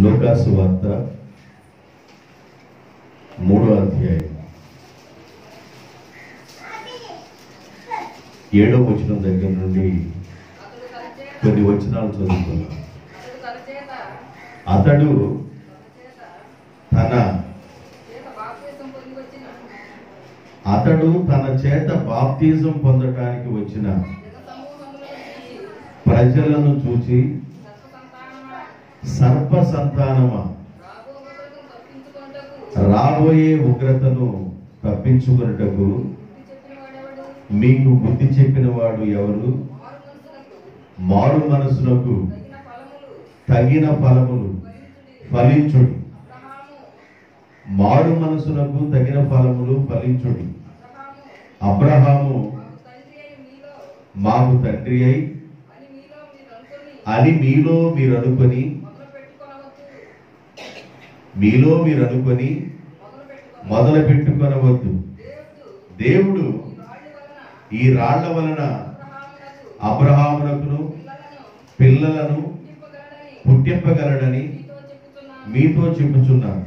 లూకాసు వార్త 3వ అధ్యాయం 7వ వచనం దగ్గర నుండి కొన్ని వచనాలు చదువుతున్నాం. అతడు తన చేత బాప్తిజం పొందటానికి వచ్చిన ప్రజలను చూచి, సర్ప సంతానమా, రాబోయే ఉగ్రతను తప్పించుకొనుటకు మీకు బుద్ధి చెప్పిన వాడు ఎవరు? మారు మనసులకు తగిన ఫలములు ఫలించుడి. మారు మనసులకు తగిన ఫలములు ఫలించుడి. అబ్రహాము మాకు తండ్రి అయి అని మీలో మీరు అనుకొని మొదలు పెట్టుకొనవద్దు. దేవుడు ఈ రాళ్ల వలన అబ్రహామునకును పిల్లలను పుట్టింపగలడని మీతో చెప్పుచున్నాను.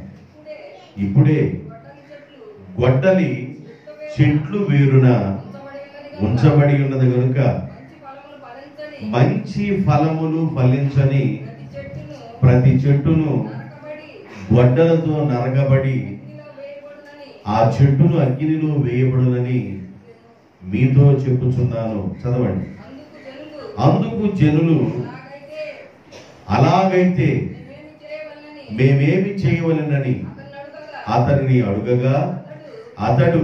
ఇప్పుడే గొడ్డలి చెట్లు వేరున ఉంచబడి ఉన్నది కనుక మంచి ఫలములు ఫలించని ప్రతి చెట్టును గొడ్డలతో నరకబడి ఆ చెట్టును అగ్నిలో వేయబడునని మీతో చెప్పుచున్నాను. చదవండి. అందుకు జనులు, అలాగైతే మేమేమి చేయవలెనని అతనిని అడుగగా, అతడు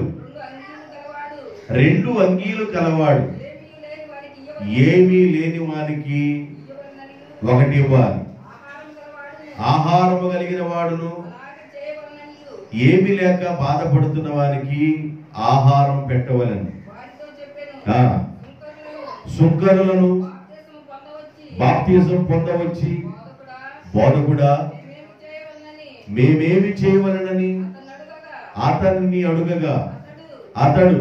2 అంగీలు కలవాడు, ఏమీ లేని వానికి ఒకటి ఇవ్వాలి. ఆహారము కలిగిన వాడును, ఏమి లేక బాధపడుతున్న వానికి ఆహారం పెట్టవలను. సుంకరులను బాప్తిజం పొందవచ్చి, బోధకుడా మేమేమి చేయవలనని అతన్ని అడుగగా, అతడు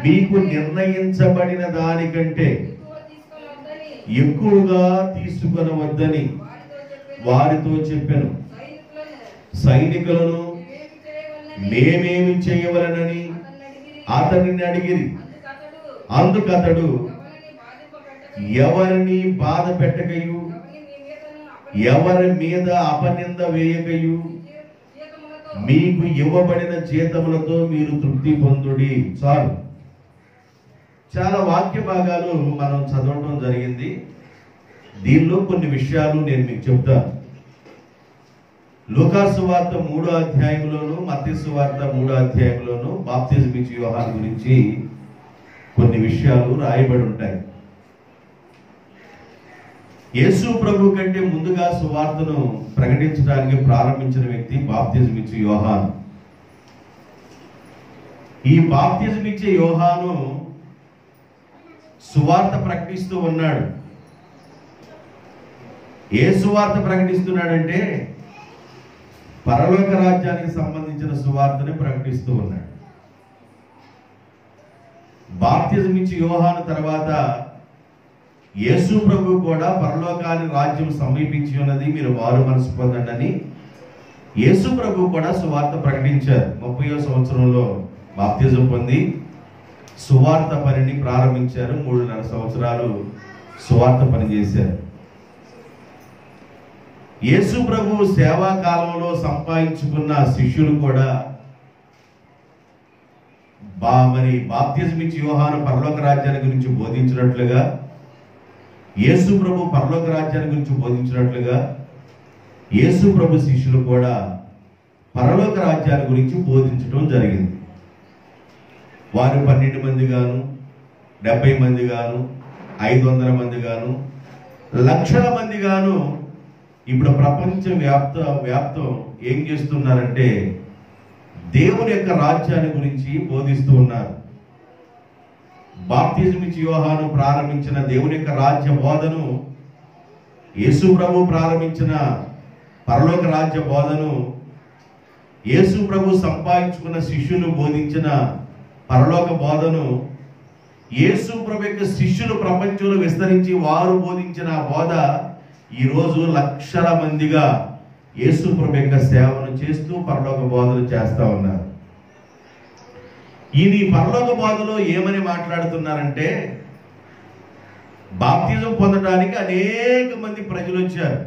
మీకు నిర్ణయించబడిన దానికంటే ఎక్కువగా తీసుకొనవద్దని వారితో చెప్పెను. సైనికులను మేమేమి చేయవలనని అతనిని అడిగిరి. అందుకతడు ఎవరిని బాధ పెట్టకయు, ఎవరి మీద అపనింద వేయకయు, మీకు ఇవ్వబడిన జీతములతో మీరు తృప్తి పొందుడి. చాలు. చాలా వాక్య భాగాలు మనం చదవడం జరిగింది. దీనిలో కొన్ని విషయాలు నేను మీకు చెప్తాను. లూకాసు వార్త 3వ అధ్యాయంలోను, మత్తయి వార్త 3వ అధ్యాయంలోను బాప్తిజం ఇచ్చే యోహాను గురించి కొన్ని విషయాలు రాయబడి ఉంటాయి. యేసు ప్రభు కంటే ముందుగా సువార్తను ప్రకటించడానికి ప్రారంభించిన వ్యక్తి బాప్తిజం ఇచ్చే యోహాను. ఈ బాప్తిజం ఇచ్చే యోహాను సువార్త ప్రకటిస్తూ ఉన్నాడు. ఏ సువార్త ప్రకటిస్తున్నాడంటే పరలోక రాజ్యానికి సంబంధించిన సువార్తని ప్రకటిస్తూ ఉన్నాడు. బాప్తిజం ఇచ్చే యోహాను తర్వాత యేసు ప్రభు కూడా పరలోకాని రాజ్యం సమీపించి ఉన్నది, మీరు మారు మనసు పొందండి అని యేసు ప్రభు కూడా సువార్త ప్రకటించారు. 30వ సంవత్సరంలో బాప్తిజం పొంది సువార్త పనిని ప్రారంభించారు. 3.5 సంవత్సరాలు సువార్త పని చేశారు. యేసు ప్రభు సేవా కాలంలో సంపాదించుకున్న శిష్యులు కూడా మరి బాప్తిజం ఇచ్చే యోహాను పరలోక రాజ్యాన్ని గురించి బోధించినట్లుగా, యేసు ప్రభు పరలోక రాజ్యాన్ని గురించి బోధించినట్లుగా యేసు ప్రభు శిష్యులు కూడా పరలోక రాజ్యాన్ని గురించి బోధించడం జరిగింది. వారు 12 మంది గాను, 70 మంది గాను, 500 మంది గాను, లక్షల మంది గాను ఇప్పుడు ప్రపంచ వ్యాప్తం ఏం చేస్తున్నారంటే దేవుని యొక్క రాజ్యాన్ని గురించి బోధిస్తూ ఉన్నారు. బాప్తిజం ఇచ్చే యోహాను ప్రారంభించిన దేవుని యొక్క రాజ్య బోధను, యేసు ప్రభు ప్రారంభించిన పరలోక రాజ్య బోధను, యేసు ప్రభు సంపాదించుకున్న శిష్యులు బోధించిన పరలోక బోధను, యేసు ప్రభు యొక్క శిష్యులు ప్రపంచంలో విస్తరించి వారు బోధించిన బోధ ఈరోజు లక్షల మందిగా యేసు ప్రభు యొక్క సేవను చేస్తూ పరలోక బోధలు చేస్తా ఉన్నారు. ఈ పరలోక బోధలో ఏమని మాట్లాడుతున్నారంటే, బాప్తిజం పొందడానికి అనేక మంది ప్రజలు వచ్చారు.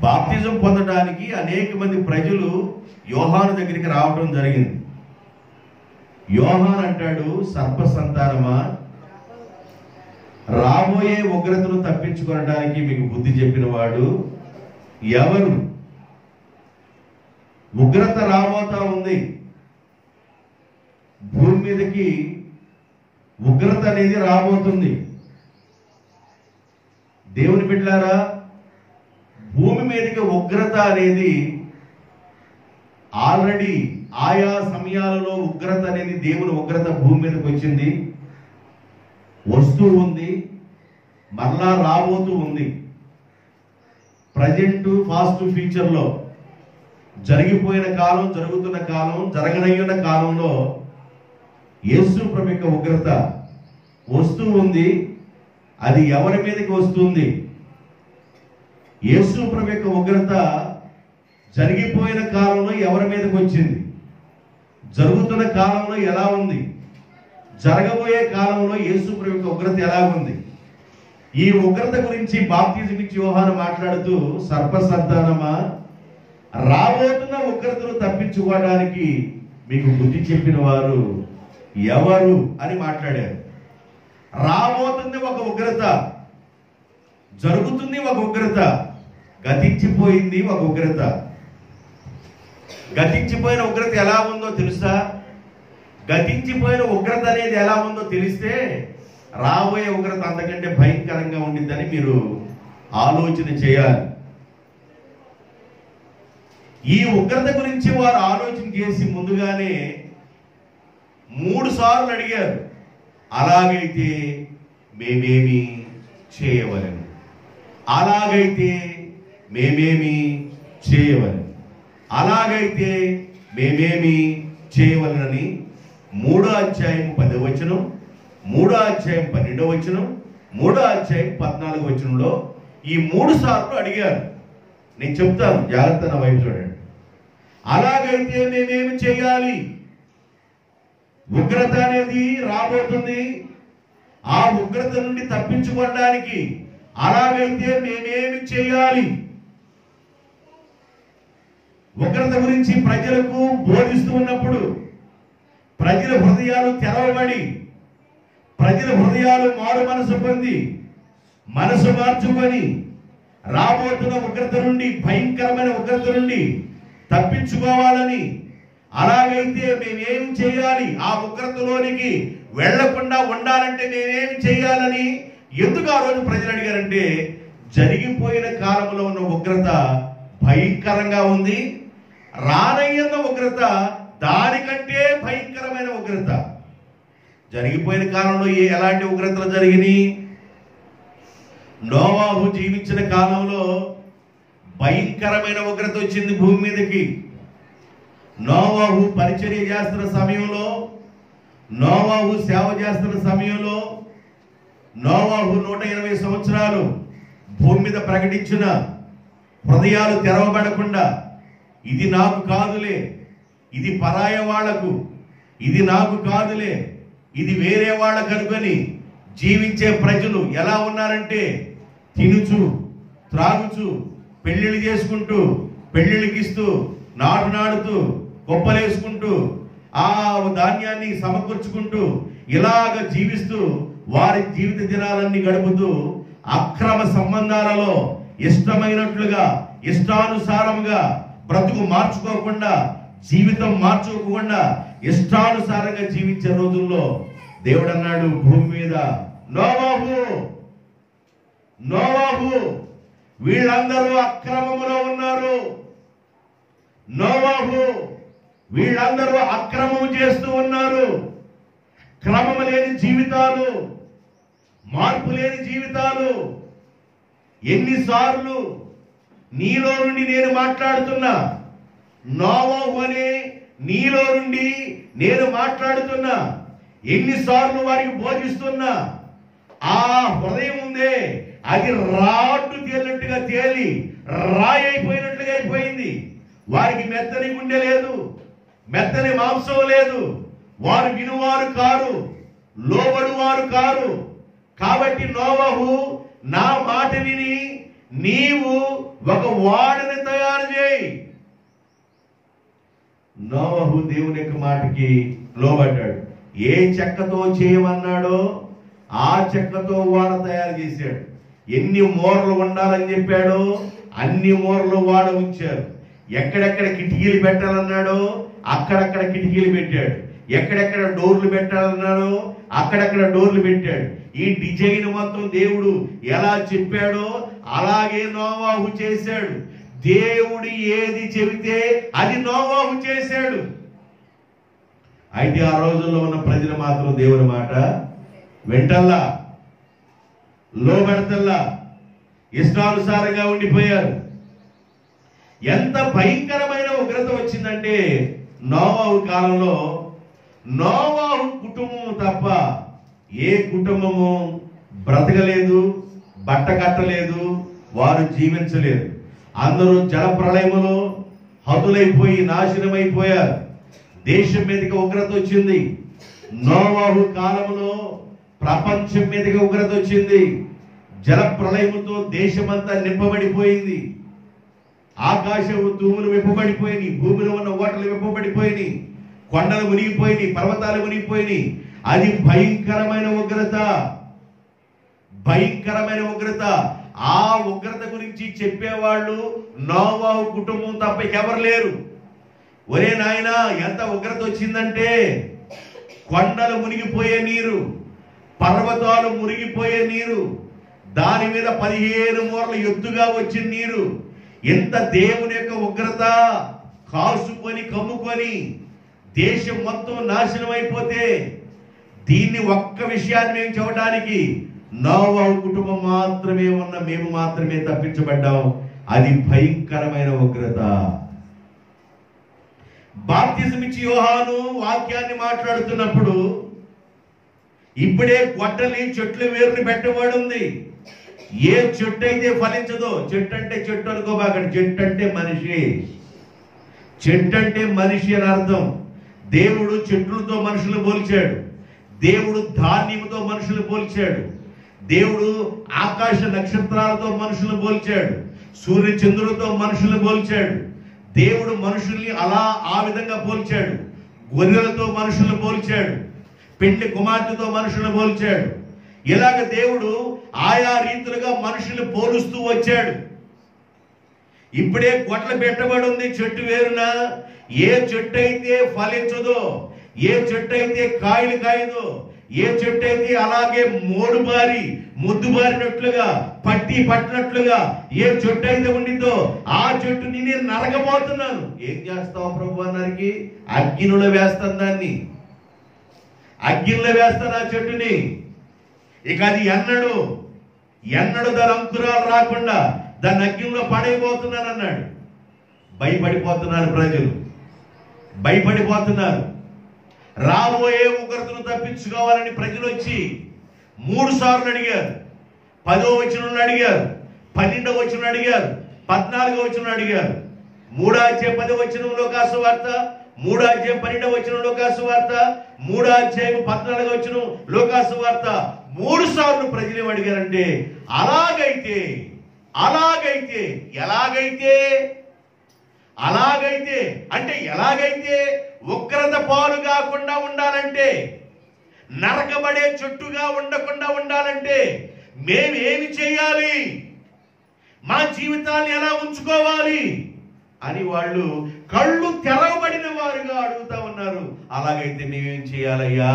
బాప్తిజం పొందడానికి అనేక మంది ప్రజలు యోహాను దగ్గరికి రావడం జరిగింది. యోహాను అంటాడు, సర్ప సంతానమా, రాబోయే ఉగ్రతను తప్పించుకోవడానికి మీకు బుద్ధి చెప్పిన వాడు ఎవరు? ఉగ్రత రాబోతా ఉంది. భూమి మీదకి ఉగ్రత అనేది రాబోతుంది. దేవుని బిడ్డలారా, భూమి మీదకి ఉగ్రత అనేది ఆల్రెడీ ఆయా సమయాలలో ఉగ్రత అనేది, దేవుని ఉగ్రత భూమి మీదకి వచ్చింది, వస్తూ ఉంది, మరలా రాబోతూ ఉంది. ప్రజెంట్, ఫాస్ట్, ఫ్యూచర్లో జరిగిపోయిన కాలం, జరుగుతున్న కాలం, జరగనయ్యున్న కాలంలో యేసు ప్రభు యొక్క ఉగ్రత వస్తూ ఉంది. అది ఎవరి మీదకి వస్తుంది? యేసు ప్రభు యొక్క ఉగ్రత జరిగిపోయిన కాలంలో ఎవరి మీదకి వచ్చింది? జరుగుతున్న కాలంలో ఎలా ఉంది? జరగబోయే కాలంలో యేసు ప్రభు యొక్క ఉగ్రత ఎలా ఉంది? ఈ ఉగ్రత గురించి బాప్తిజం ఇచ్చి యోహాను మాట్లాడుతూ, సర్ప సంతానమా, రాబోతున్న ఉగ్రతను తప్పించుకోవడానికి మీకు బుద్ధి చెప్పిన వారు ఎవరు అని మాట్లాడారు. రాబోతుంది ఒక ఉగ్రత, జరుగుతుంది ఒక ఉగ్రత, గతించిపోయింది ఒక ఉగ్రత. గతించిపోయిన ఉగ్రత ఎలా ఉందో తెలుసా? గతించిపోయిన ఉగ్రత అనేది ఎలా ఉందో తెలిస్తే రాబోయే ఉగ్రత అంతకంటే భయంకరంగా ఉండిద్దని మీరు ఆలోచన చేయాలి. ఈ ఉగ్రత గురించి వారు ఆలోచన చేసి ముందుగానే 3 సార్లు అడిగారు, అలాగైతే మేమేమి చేయవలెను, అలాగైతే మేమేమి చేయవలెను, అలాగైతే మేమేమి చేయవలనని 3వ అధ్యాయం 10వ వచనం, 3వ అధ్యాయం 12వ వచనం, 3వ అధ్యాయం 14వ వచనంలో ఈ 3 సార్లు అడిగారు. నేను చెప్తాను, జాగ్రత్త నా వైపు చూడండి. అలాగైతే మేమేమి చేయాలి? ఉగ్రత అనేది రాబోతుంది. ఆ ఉగ్రత నుండి తప్పించుకోవడానికి అలాగైతే మేమేమి చేయాలి? ఉగ్రత గురించి ప్రజలకు బోధిస్తూ ఉన్నప్పుడు ప్రజల హృదయాలు తెరవబడి, ప్రజల హృదయాలు మారు మనసు పొంది, మనసు మార్చుకొని రాబోతున్న ఉగ్రత నుండి, భయంకరమైన ఉగ్రత నుండి తప్పించుకోవాలని, అలాగైతే మేమేం చేయాలి? ఆ ఉగ్రతలోనికి వెళ్లకుండా ఉండాలంటే మేమేం చేయాలని ఎందుకు ఆ రోజు ప్రజలు అడిగారంటే, జరిగిపోయిన కాలంలో ఉన్న ఉగ్రత భయంకరంగా ఉంది, రానయ్యన్న ఉగ్రత దానికంటే భయంకరమైన ఉగ్రత. జరిగిపోయిన కాలంలో ఎలాంటి ఉగ్రతలు జరిగినాయి? నోవాహు జీవించిన కాలంలో భయంకరమైన ఉగ్రత వచ్చింది భూమి మీదకి. నోవాహు పరిచర్య చేస్తున్న సమయంలో, నోవాహు సేవ చేస్తున్న సమయంలో, నోవాహు 180 సంవత్సరాలు భూమి మీద ప్రకటించిన, హృదయాలు తెరవబడకుండా, ఇది నాకు కాదులే, ఇది పరాయ వాళ్లకు, ఇది నాకు కాదులే, ఇది వేరే వాళ్ళకు అనుకొని జీవించే ప్రజలు ఎలా ఉన్నారంటే, తినుచు, త్రాగుచు, పెళ్లిళ్ళు చేసుకుంటూ, పెళ్లిళ్ళకిస్తూ, నాటుతూ, గొప్పలేసుకుంటూ, ఆ ధాన్యాన్ని సమకూర్చుకుంటూ, ఇలాగ జీవిస్తూ వారి జీవిత దినాలన్నీ గడుపుతూ, అక్రమ సంబంధాలలో ఇష్టమైనట్లుగా, ఇష్టానుసారంగా బ్రతుకు మార్చుకోకుండా, జీవితం మార్చుకోకుండా ఇష్టానుసారంగా జీవించే రోజుల్లో దేవుడు అన్నాడు భూమి మీద, నోవాహు, నోవాహు, వీళ్ళందరూ అక్రమములో ఉన్నారు. నోవాహు, వీళ్ళందరూ అక్రమము చేస్తూ ఉన్నారు. క్రమము లేని జీవితాలు, మార్పు లేని జీవితాలు. ఎన్నిసార్లు నీలో నుండి నేను మాట్లాడుతున్నా, నోవాహు అనే నీలో నుండి నేను మాట్లాడుతున్నా, ఎన్నిసార్లు వారికి బోధిస్తున్నా, ఆ హృదయం ఉందే, అది రాడ్డు తేలినట్టుగా తేలి రాయి అయిపోయినట్లుగా అయిపోయింది. వారికి మెత్తని గుండె లేదు, మెత్తని మాంసం లేదు, వారు వినువారు కారు, లోబడువారు కారు. కాబట్టి నోవహు, నా మాట విని నీవు ఒక ఓడని తయారు చేయి. నోవహు దేవుని యొక్క మాటకి లోబడ్డాడు. ఏ చెక్కతో చేయమన్నాడో ఆ చెక్కతో ఓడ తయారు చేశాడు. ఎన్ని మూరలు ఉండాలని చెప్పాడో అన్ని మూరలు వాడ ఉంచారు. ఎక్కడెక్కడ కిటికీలు పెట్టాలన్నాడో అక్కడక్కడ కిటికీలు పెట్టాడు. ఎక్కడెక్కడ డోర్లు పెట్టాలన్నాడో అక్కడక్కడ డోర్లు పెట్టాడు. ఈ డిజైన్ మొత్తం దేవుడు ఎలా చెప్పాడో అలాగే నోవాహు చేశాడు. దేవుడు ఏది చెబితే అది నోవాహు చేశాడు. అయితే ఆ రోజుల్లో ఉన్న ప్రజలు మాత్రం దేవుని మాట వెంటల్లా, లోబెడతల్లా, ఇష్టానుసారంగా ఉండిపోయారు. ఎంత భయంకరమైన ఉగ్రత వచ్చిందంటే నోవాహు కాలంలో నోవాహు కుటుంబము తప్ప ఏ కుటుంబము బ్రతకలేదు, బట్ట కట్టలేదు, వారు జీవించలేదు. అందరూ జల ప్రళయములో హతులైపోయి నాశనమైపోయారు. దేశం మీదకి ఉగ్రత వచ్చింది. నోవాహు కాలంలో ప్రపంచం మీదకి ఉగ్రత వచ్చింది. జల ప్రళయముతో దేశమంతా నింపబడిపోయింది. ఆకాశము తూములు విప్పబడిపోయినాయి, భూమిలో ఉన్న ఓటలు విప్పబడిపోయినాయి, కొండలు మునిగిపోయినాయి, పర్వతాలు మునిగిపోయినాయి. అది భయంకరమైన ఉగ్రత, భయంకరమైన ఉగ్రత. ఆ ఉగ్రత గురించి చెప్పేవాళ్ళు నోవాహు కుటుంబం తప్ప ఎవరు లేరు. ఒరే నాయనా, ఎంత ఉగ్రత వచ్చిందంటే కొండలు మునిగిపోయే నీరు, పర్వతాలు మునిగిపోయే నీరు, దాని మీద 15 మూరలు ఎత్తుగా వచ్చిన నీరు. ఎంత దేవుని యొక్క ఉగ్రత కాసుకొని కమ్ముకొని దేశం మొత్తం నాశనం అయిపోతే దీన్ని ఒక్క విషయాన్ని మేము చెప్పడానికి నోవాహు కుటుంబం మాత్రమే ఉన్న మేము మాత్రమే తప్పించబడ్డాం. అది భయంకరమైన ఉగ్రత. బాప్తిజం ఇచ్చి యోహాను వాక్యాన్ని మాట్లాడుతున్నప్పుడు ఇప్పుడే గొడ్డలి చెట్లు వేరుని పెట్టబడి ఉంది. ఏ చెట్టు అయితే ఫలించదో, చెట్టు అంటే చెట్టు అనుకోబాకండి, చెట్టు అంటే మనిషి, చెట్టు అంటే మనిషి అని అర్థం. దేవుడు చెట్లతో మనుషులు పోల్చాడు, దేవుడు ధాన్యముతో మనుషులు పోల్చాడు, దేవుడు ఆకాశ నక్షత్రాలతో మనుషులు పోల్చాడు, సూర్య చంద్రులతో మనుషులు పోల్చాడు. దేవుడు మనుషుల్ని ఆ విధంగా పోల్చాడు. గొర్రెలతో మనుషులు పోల్చాడు, పెండ్లి కుమార్తెతో మనుషులు పోల్చాడు. ఇలాగ దేవుడు ఆయా రీతులుగా మనుషులు పోలుస్తూ వచ్చాడు. ఇప్పుడే గొడ్ల పెట్టబడి ఉంది చెట్టు వేరున. ఏ చెట్టు అయితే ఫలించదో, ఏ చెట్టు అయితే కాయలు కాయదో, ఏ చెట్టు అయితే అలాగే మోడుబారి ముద్దుబారినట్లుగా పట్టినట్లుగా ఏ చెట్టు అయితే ఉండిందో ఆ చెట్టుని నేను నరకబోతున్నాను. ఏం చేస్తావు ప్రభు అన్నారికి? అగ్నిలో వేస్తాను, దాన్ని అగ్నిలో వేస్తాను ఆ చెట్టుని. ఇక అది ఎన్నడు దాని అంకురాలు రాకుండా దాన్ని అగ్నిలో పడైపోతున్నాను అన్నాడు. భయపడిపోతున్నారు ప్రజలు, భయపడిపోతున్నారు. రాబోయే ఉగ్రతను తప్పించుకోవాలని ప్రజలు వచ్చి 3 సార్లు అడిగారు. 10వ వచనంలో అడిగారు, 12వ వచనం అడిగారు, 14వ వచనం అడిగారు. 3వ అధ్యాయం 10వ వచనం లోకాసు వార్త, 3వ అధ్యాయం 12వ వచనం లోకాసు వార్త, 3వ అధ్యాయం 14వ వచనం లోకాసు వార్త. 3 సార్లు ప్రజలు ఏం అడిగారంటే అలాగైతే అంటే ఎలాగైతే ఉగ్రత పాలు కాకుండా ఉండాలంటే, నరకబడే చెట్టుగా ఉండకుండా ఉండాలంటే మేమేమి చేయాలి, మా జీవితాన్ని ఎలా ఉంచుకోవాలి అని వాళ్ళు కళ్ళు తెరవబడిన వారుగా అడుగుతా ఉన్నారు. అలాగైతే మేమేం చేయాలయ్యా?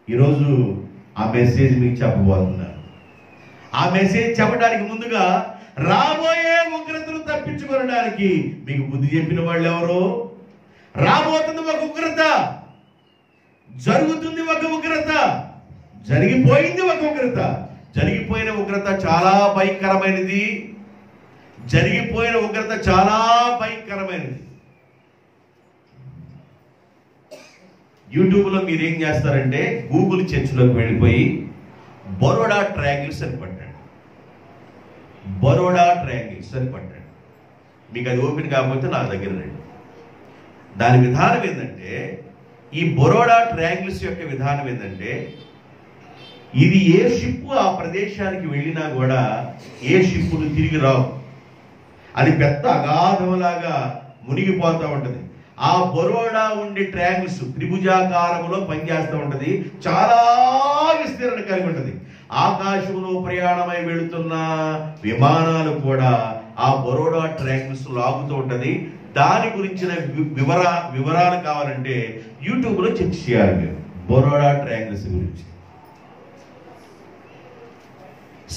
ఈరోజు ఆ మెసేజ్ మీకు చెప్పబోతున్నారు. ఆ మెసేజ్ చెప్పడానికి ముందుగా రాబోయే ఉగ్రతను తప్పించుకోవడానికి మీకు బుద్ధి చెప్పిన వాళ్ళు ఎవరు? రాబోతుంది ఒక ఉగ్రత, జరుగుతుంది ఒక ఉగ్రత, జరిగిపోయింది ఒక ఉగ్రత. జరిగిపోయిన ఉగ్రత చాలా భయంకరమైనది. జరిగిపోయిన ఉగ్రత చాలా భయంకరమైనది. యూట్యూబ్లో మీరు ఏం చేస్తారంటే గూగుల్ సెర్చ్లోకి వెళ్ళిపోయి బరోడా ట్రయాంగిల్స్ అని పట్టాడు. బరోడా ట్రయాంగిల్స్ అని పట్టాడు. మీకు అది ఓపెన్ కాకపోతే నా దగ్గర రండి. దాని విధానం ఏంటంటే, ఈ బరోడా ట్రయాంగిల్స్ యొక్క విధానం ఏంటంటే, ఇది ఏ షిప్ ఆ ప్రదేశానికి వెళ్ళినా కూడా ఏ షిప్పులు తిరిగి రావు. అది పెద్ద అగాధంలాగా మునిగిపోతూ ఉంటుంది. ఆ బరోడా ఉండే ట్రయాంగిల్స్ త్రిభుజాకారంలో పనిచేస్తూ ఉంటుంది. చాలా విస్తీర్ణ కలిగి ఉంటుంది. ఆకాశంలో ప్రయాణమై వెళుతున్న విమానాలు కూడా ఆ బరోడా ట్రయాంగిల్స్ లాగుతూ ఉంటుంది. దాని గురించిన వివరాలు కావాలంటే యూట్యూబ్లో చెక్ చేయాలి మీరు బరోడా ట్రయాంగిల్స్ గురించి.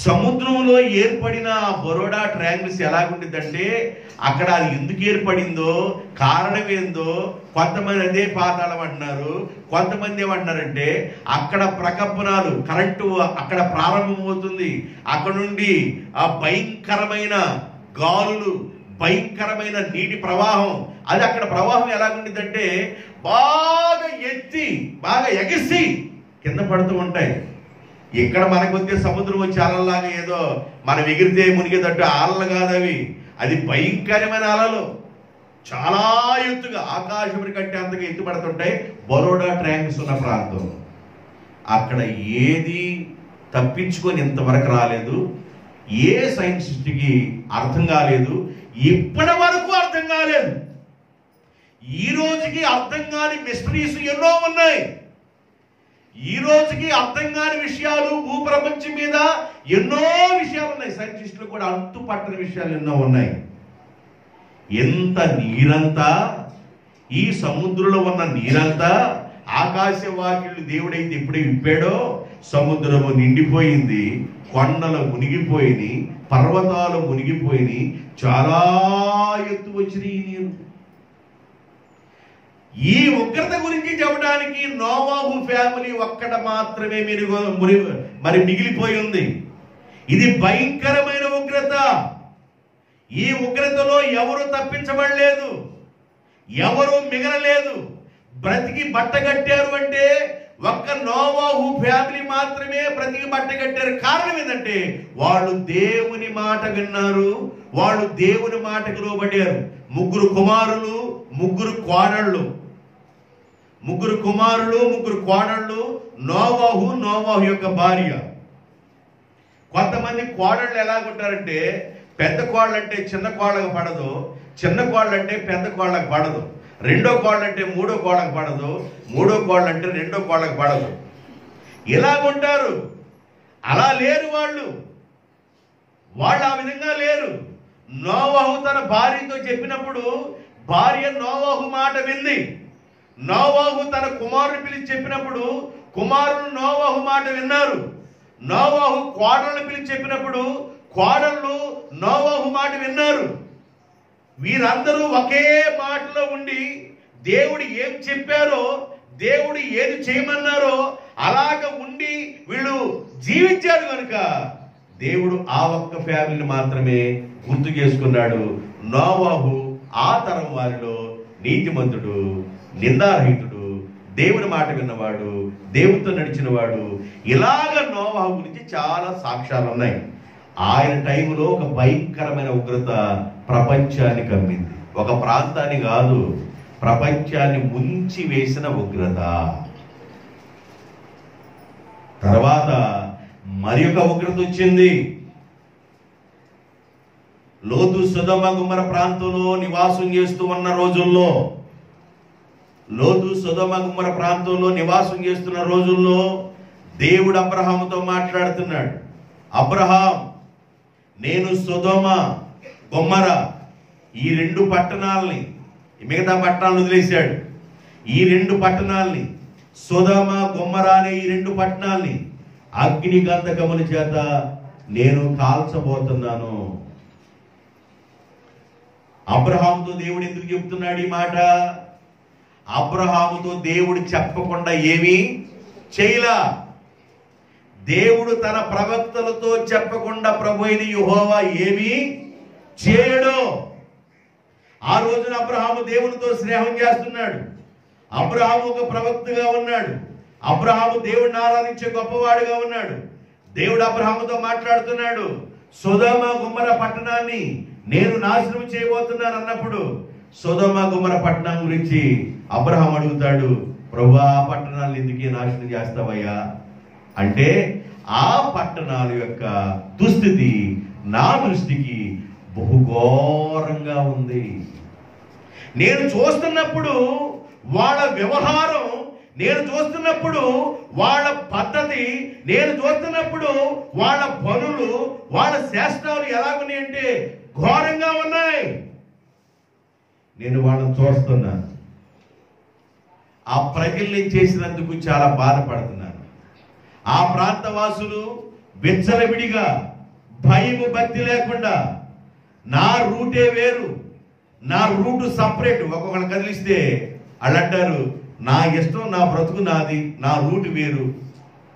సముద్రంలో ఏర్పడిన ఆ బరోడా ట్రయాంగిల్స్ ఎలాగుంటుందంటే, అక్కడ అది ఎందుకు ఏర్పడిందో కారణం ఏందో కొంతమంది అదే పాతాళం అంటున్నారు, కొంతమంది ఏమంటున్నారంటే అక్కడ ప్రకంపనాలు కరెంటు అక్కడ ప్రారంభమవుతుంది. అక్కడ నుండి ఆ భయంకరమైన గాలులు, భయంకరమైన నీటి ప్రవాహం, అది అక్కడ ప్రవాహం ఎలాగుంటుందంటే బాగా ఎత్తి బాగా ఎగిసి కింద పడుతూ ఉంటాయి. ఇక్కడ మనకు వచ్చే సముద్రం వచ్చే అలలాగా ఏదో మనం ఎగిరితే మునిగేటట్టు అలలు కాదు అవి. అది భయంకరమైన అలలు, చాలా ఎత్తుగా ఆకాశం కంటే అంతగా ఎత్తుపడుతుంటాయి. బరోడా ట్రయాంగిల్స్ ఉన్న ప్రాంతం అక్కడ ఏది తప్పించుకొని ఇంతవరకు రాలేదు. ఏ సైంటిస్ట్కి అర్థం కాలేదు, ఇప్పటి వరకు అర్థం కాలేదు. ఈ రోజుకి అర్థం కాని మిస్టరీస్ ఎన్నో ఉన్నాయి. ఈ రోజుకి అర్థం కాని విషయాలు భూప్రపంచం మీద ఎన్నో విషయాలు ఉన్నాయి. సైంటిస్టులు కూడా అంతుపట్టని విషయాలు ఎన్నో ఉన్నాయి. ఎంత నీరంతా, ఈ సముద్రంలో ఉన్న నీరంతా ఆకాశ వాకిళ్ళు దేవుడైతే ఎప్పుడే విప్పాడో సముద్రము నిండిపోయింది, కొండలు మునిగిపోయినాయి, పర్వతాలు మునిగిపోయినాయి, చాలా ఎత్తు వచ్చినాయి ఈ నీరు. ఈ ఉగ్రత గురించి చెప్పడానికి నోవాహు ఫ్యామిలీ ఒక్కట మాత్రమే మరి మిగిలిపోయి ఉంది. ఇది భయంకరమైన ఉగ్రత. ఈ ఉగ్రతలో ఎవరు తప్పించబడలేదు, ఎవరు మిగలలేదు. బ్రతికి బట్ట కట్టారు అంటే ఒక్క నోవాహు ఫ్యామిలీ మాత్రమే బ్రతికి బట్ట కట్టారు. కారణం ఏంటంటే వాళ్ళు దేవుని మాట విన్నారు, వాళ్ళు దేవుని మాటకు లోబడ్డారు. ముగ్గురు కుమారులు, ముగ్గురు కోడళ్ళు, నోవాహు యొక్క భార్య. కొంతమంది కోడళ్ళు ఎలాగుంటారంటే, పెద్ద కోళ్ళు అంటే చిన్న కోళ్ళకు పడదు, చిన్న కోళ్ళు అంటే పెద్ద కోళ్ళకు పడదు, రెండో కోళ్ళు అంటే మూడో కోళ్ళకు పడదు, మూడో కోళ్ళు అంటే రెండో కోళ్ళకు పడదు. ఇలాగుంటారు. అలా లేరు వాళ్ళు ఆ విధంగా లేరు. నోవాహు తన భార్యతో చెప్పినప్పుడు భార్య నోవాహు మాట వింది. నోవాహు తన కుమారుని పిలిచి చెప్పినప్పుడు కుమారులు నోవాహు మాట విన్నారు. నోవాహు కోడళ్ళను పిలిచి చెప్పినప్పుడు కోడళ్ళు నోవాహు మాట విన్నారు. వీరందరూ ఒకే మాటలో ఉండి దేవుడు ఏం చెప్పారో, దేవుడు ఏది చేయమన్నారో అలాగ ఉండి వీళ్ళు జీవించారు కనుక దేవుడు ఆ ఒక్క ఫ్యామిలీని మాత్రమే గుర్తు చేసుకున్నాడు. నోవాహు ఆ తరం వారిలో నీతిమంతుడు, నిందారహితుడు, దేవుని మాట విన్నవాడు, దేవునితో నడిచినవాడు. ఇలాగ నోవాహు గురించి చాలా సాక్ష్యాలు ఉన్నాయి. ఆయన టైంలో ఒక భయంకరమైన ఉగ్రత ప్రపంచాన్ని కమ్మింది. ఒక ప్రాంతాన్ని కాదు, ప్రపంచాన్ని ముంచి వేసిన ఉగ్రత. తర్వాత మరి ఒక ఉగ్రత వచ్చింది. లోతు సొదొమ గుమ్మర ప్రాంతంలో నివాసం చేస్తూ ఉన్న రోజుల్లో, దేవుడు అబ్రహాముతో మాట్లాడుతున్నాడు. అబ్రహాం, నేను సొదొమ గొమ్మర ఈ రెండు పట్టణాలని, మిగతా పట్టణాలను వదిలేశాడు. ఈ రెండు పట్టణాలని, సొదొమ గొమ్మర అనే ఈ రెండు పట్టణాలని అగ్ని గంధకముల చేత నేను కాల్చబోతున్నాను. అబ్రహాముతో దేవుడు ఎందుకు చెప్తున్నాడు ఈ మాట? అబ్రహాముతో దేవుడు చెప్పకుండా ఏమీ చేయలా. దేవుడు తన ప్రవక్తలతో చెప్పకుండా ప్రభు అయిన యెహోవా ఏమీ చేయడు. ఆ రోజున అబ్రహాము దేవునితో స్నేహం చేస్తున్నాడు. అబ్రహాము ఒక ప్రవక్తగా ఉన్నాడు. అబ్రహాము దేవుడిని ఆరాధించే గొప్పవాడుగా ఉన్నాడు. దేవుడు అబ్రహాముతో మాట్లాడుతున్నాడు. సొదొమ గుమ్మర పట్టణాన్ని నేను నాశనం చేయబోతున్నాను అన్నప్పుడు సొదొమ గుమ్మర పట్టణం గురించి అబ్రహాం అడుగుతాడు, ప్రభువా ఆ పట్టణాలను ఎందుకే నాశనం చేస్తావయ్యా అంటే, ఆ పట్టణాల యొక్క దుస్థితి నా దృష్టికి బహుఘోరంగా ఉంది. నేను చూస్తున్నప్పుడు వాళ్ళ వ్యవహారం, నేను చూస్తున్నప్పుడు వాళ్ళ పద్ధతి, నేను చూస్తున్నప్పుడు వాళ్ళ పనులు, వాళ్ళ శాస్త్రాలు ఎలా ఉన్నాయంటే ఘోరంగా ఉన్నాయి. నేను వాళ్ళని చూస్తున్నాను. ఆ ప్రజల్ని చేసినందుకు చాలా బాధపడుతున్నాను. ఆ ప్రాంతవాసులు విచ్చలవిడిగా భయము భక్తి లేకుండా, నా రూటే వేరు, నా రూటు సపరేట్. ఒక్కొక్కరు కదిలిస్తే వాళ్ళు అంటారు, నా ఇష్టం, నా బ్రతుకు నాది, నా రూటు వేరు,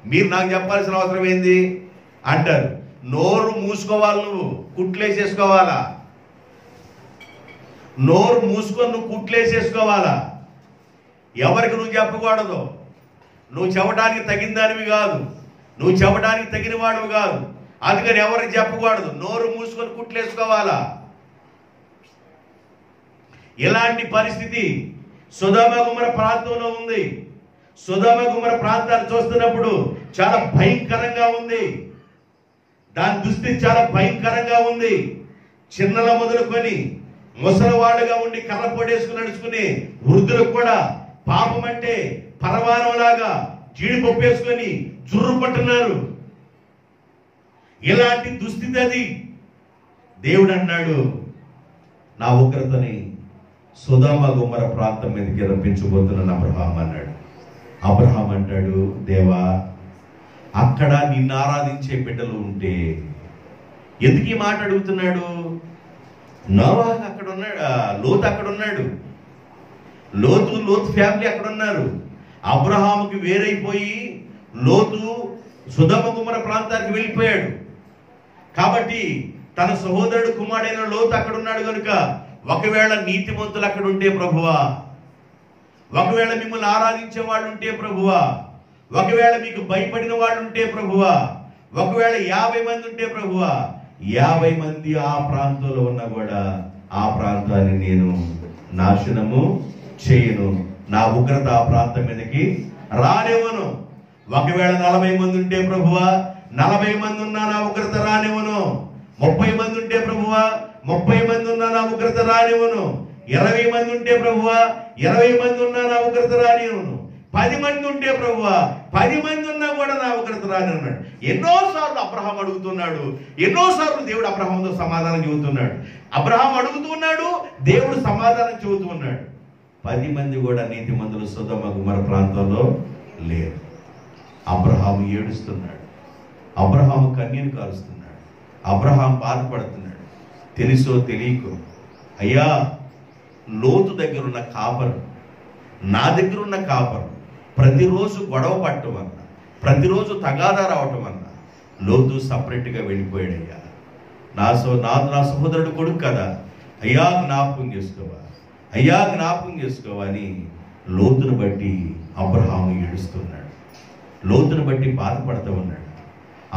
మీరు నాకు చెప్పాల్సిన అవసరం ఏంది అంటారు. నోరు మూసుకోవాలి, నువ్వు కుట్లేసేసుకోవాలా, నోరు మూసుకొని నువ్వు కుట్లేసేసుకోవాలా. ఎవరికి నువ్వు చెప్పకూడదు. నువ్వు చెప్పడానికి తగిన దానివి కాదు, నువ్వు చెప్పడానికి తగిన వాడివి కాదు. అందుకని ఎవరికి చెప్పకూడదు, నోరు మూసుకొని కుట్లేసుకోవాలా. ఇలాంటి పరిస్థితి సొదొమ గుమ్మర ప్రాంతంలో ఉంది. సొదొమ గుమ్మర ప్రాంతాన్ని చూస్తున్నప్పుడు చాలా భయంకరంగా ఉంది. దాని దుస్థితి చాలా భయంకరంగా ఉంది. చిన్నల మొదలుకొని ముసలివాళ్ళుగా ఉండి కర్ర పొడేసుకుని నడుచుకుని వృద్ధులకు కూడా పాపం అంటే పరమానంలాగా జీడిపప్పు వేసుకొని చుర్రు పట్టున్నారు. ఇలాంటి దుస్థితి అది. దేవుడు అన్నాడు, నా ఉగ్రతని సొదొమ గుమ్మర ప్రాంతం మీదకి రప్పించబోతున్నాను అబ్రహాం అన్నాడు. అబ్రహాం అంటాడు, దేవా అక్కడ నిన్ను ఆరాధించే బిడ్డలు ఉంటే ఎందుకు ఈ మాట అడుగుతున్నాడు? నోవహు అక్కడ ఉన్నాడు, లోతు అక్కడ ఉన్నాడు, లోతు ఫ్యామిలీ అక్కడ ఉన్నారు. అబ్రహాముకి వేరైపోయి లోతు సొదొమ గుమ్మర ప్రాంతానికి వెళ్ళిపోయాడు. కాబట్టి తన సహోదరుడు కుమారుడైన లోతు అక్కడ ఉన్నాడు కనుక, ఒకవేళ నీతిమంతులు అక్కడ ఉంటే ప్రభువా, ఒకవేళ మిమ్మల్ని ఆరాధించే వాళ్ళు ఉంటే ప్రభువా, ఒకవేళ మీకు భయపడిన వాళ్ళు ఉంటే ప్రభువా, ఒకవేళ 50 మంది ఉంటే ప్రభువా, 50 మంది ఆ ప్రాంతంలో ఉన్నా కూడా ఆ ప్రాంతాన్ని నేను నాశనము చేయను, నా ఉగ్రత ఆ ప్రాంతం మీదకి రానివ్వను. ఒకవేళ 40 మంది ఉంటే ప్రభువా, 40 మంది ఉన్నా నా ఉగ్రత రానివ్వను. 30 మంది ఉంటే ప్రభువా, 30 మంది ఉన్నా నా ఉగ్రత రానివ్వను. 20 మంది ఉంటే ప్రభువా, 20 మంది ఉన్నా నా ఉగ్రత రానివ్వను. 10 మంది ఉంటే ప్రభువా, 10 మంది ఉన్నా కూడా నా ఉగ్రత రానివ్వన్నాడు. ఎన్నోసార్లు అబ్రహాం అడుగుతున్నాడు, ఎన్నోసార్లు దేవుడు అబ్రహాంతో సమాధానం చెబుతున్నాడు. అబ్రహాం అడుగుతున్నాడు, దేవుడు సమాధానం చెబుతున్నాడు. 10 మంది కూడా నీతిమంతులు సొదొమ గుమ్మర ప్రాంతంలో లేరు. అబ్రహాము ఏడుస్తున్నాడు, అబ్రహాము కన్నీరు కారుస్తున్నాడు, అబ్రహాం బాధపడుతున్నాడు. తెలుసో తెలియకో, అయ్యా లోతు దగ్గర ఉన్న కాపరు, నా దగ్గర ఉన్న కాపరు ప్రతిరోజు గొడవ పట్టడం వల్ల, ప్రతిరోజు తగాదా రావటం వల్ల లోతు సపరేట్గా వెళ్ళిపోయాడయ్యా. నా సహోదరుడు కొడుకు కదా, అయ్యా జ్ఞాపకం చేసుకోవా, అయ్యా జ్ఞాపకం చేసుకోవా అని లోతును బట్టి అబ్రహాము ఏడుస్తున్నాడు, లోతును బట్టి బాధపడుతూ ఉన్నాడు.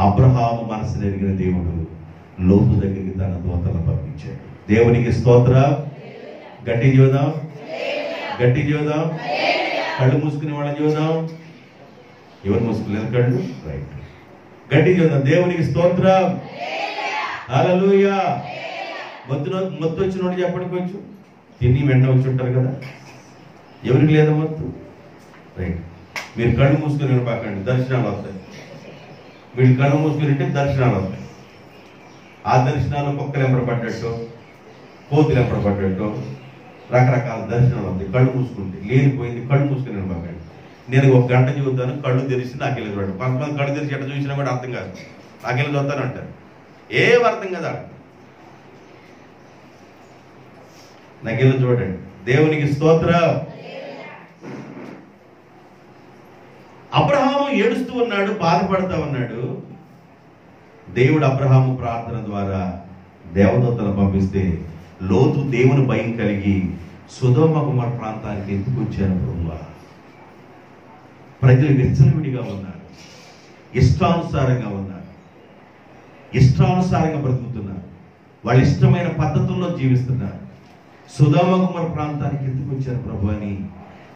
అబ్రహాము మనసు ఎరిగిన దేవుడు లోతు దగ్గరికి తన దూతలను పంపించాడు. దేవునికి స్తోత్రం. గట్టి చూద్దాం, గట్టి చూద్దాం. కళ్ళు మూసుకునే వాళ్ళని చూద్దాం. ఎవరు మూసుకులేదు కళ్ళు? రైట్. గట్టి చూద్దాం. దేవునికి స్తోత్రం. హల్లెలూయా. మొత్తు వచ్చినోడు చెప్పండి, కొంచెం తిని వెంట వచ్చి ఉంటారు కదా, ఎవరికి లేదా మొత్తు? రైట్. మీరు కళ్ళు మూసుకుని వినపాకండి, దర్శనాలు వస్తాయి. వీళ్ళు కళ్ళు మూసుకుని ఉంటే దర్శనాలు వస్తాయి. ఆ దర్శనాలు కుక్కలు ఎంపడపడ్డట్టు, కోతులు ఎంపడపడ్డట్టు, రకరకాల దర్శనాలు వస్తాయి. కళ్ళు మూసుకుంటే లేనిపోయింది. కళ్ళు మూసుకుని వినపాకండి. నేను 1 గంట చూద్దాను, కళ్ళు తెరిచి నాకెళ్ళి చూడండి. కొంతమంది కళ్ళు తెరిచి ఎట్లా చూసినా కూడా అర్థం కాదు, నాకెళ్ళి చూద్దాను అంటారు. ఏం అర్థం కదా, నాకెళ్ళి చూడండి. దేవునికి స్తోత్రం. అబ్రహాము ఏడుస్తూ ఉన్నాడు, బాధపడుతూ ఉన్నాడు. దేవుడు అబ్రహాము ప్రార్థన ద్వారా దేవదూతలను పంపిస్తే లోతు దేవుని భయం కలిగి సొదొమ గుమ్మర ప్రాంతానికి ఎందుకు వచ్చాను ప్రభువా? ప్రజలు విచ్చలవిడిగా ఉన్నారు, ఇష్టానుసారంగా ఉన్నారు, ఇష్టానుసారంగా బ్రతుకుతున్నారు, వాళ్ళ ఇష్టమైన పద్ధతుల్లో జీవిస్తున్నారు. సొదొమ గొమొర్రా ప్రాంతానికి ఎందుకు వచ్చారు ప్రభు అని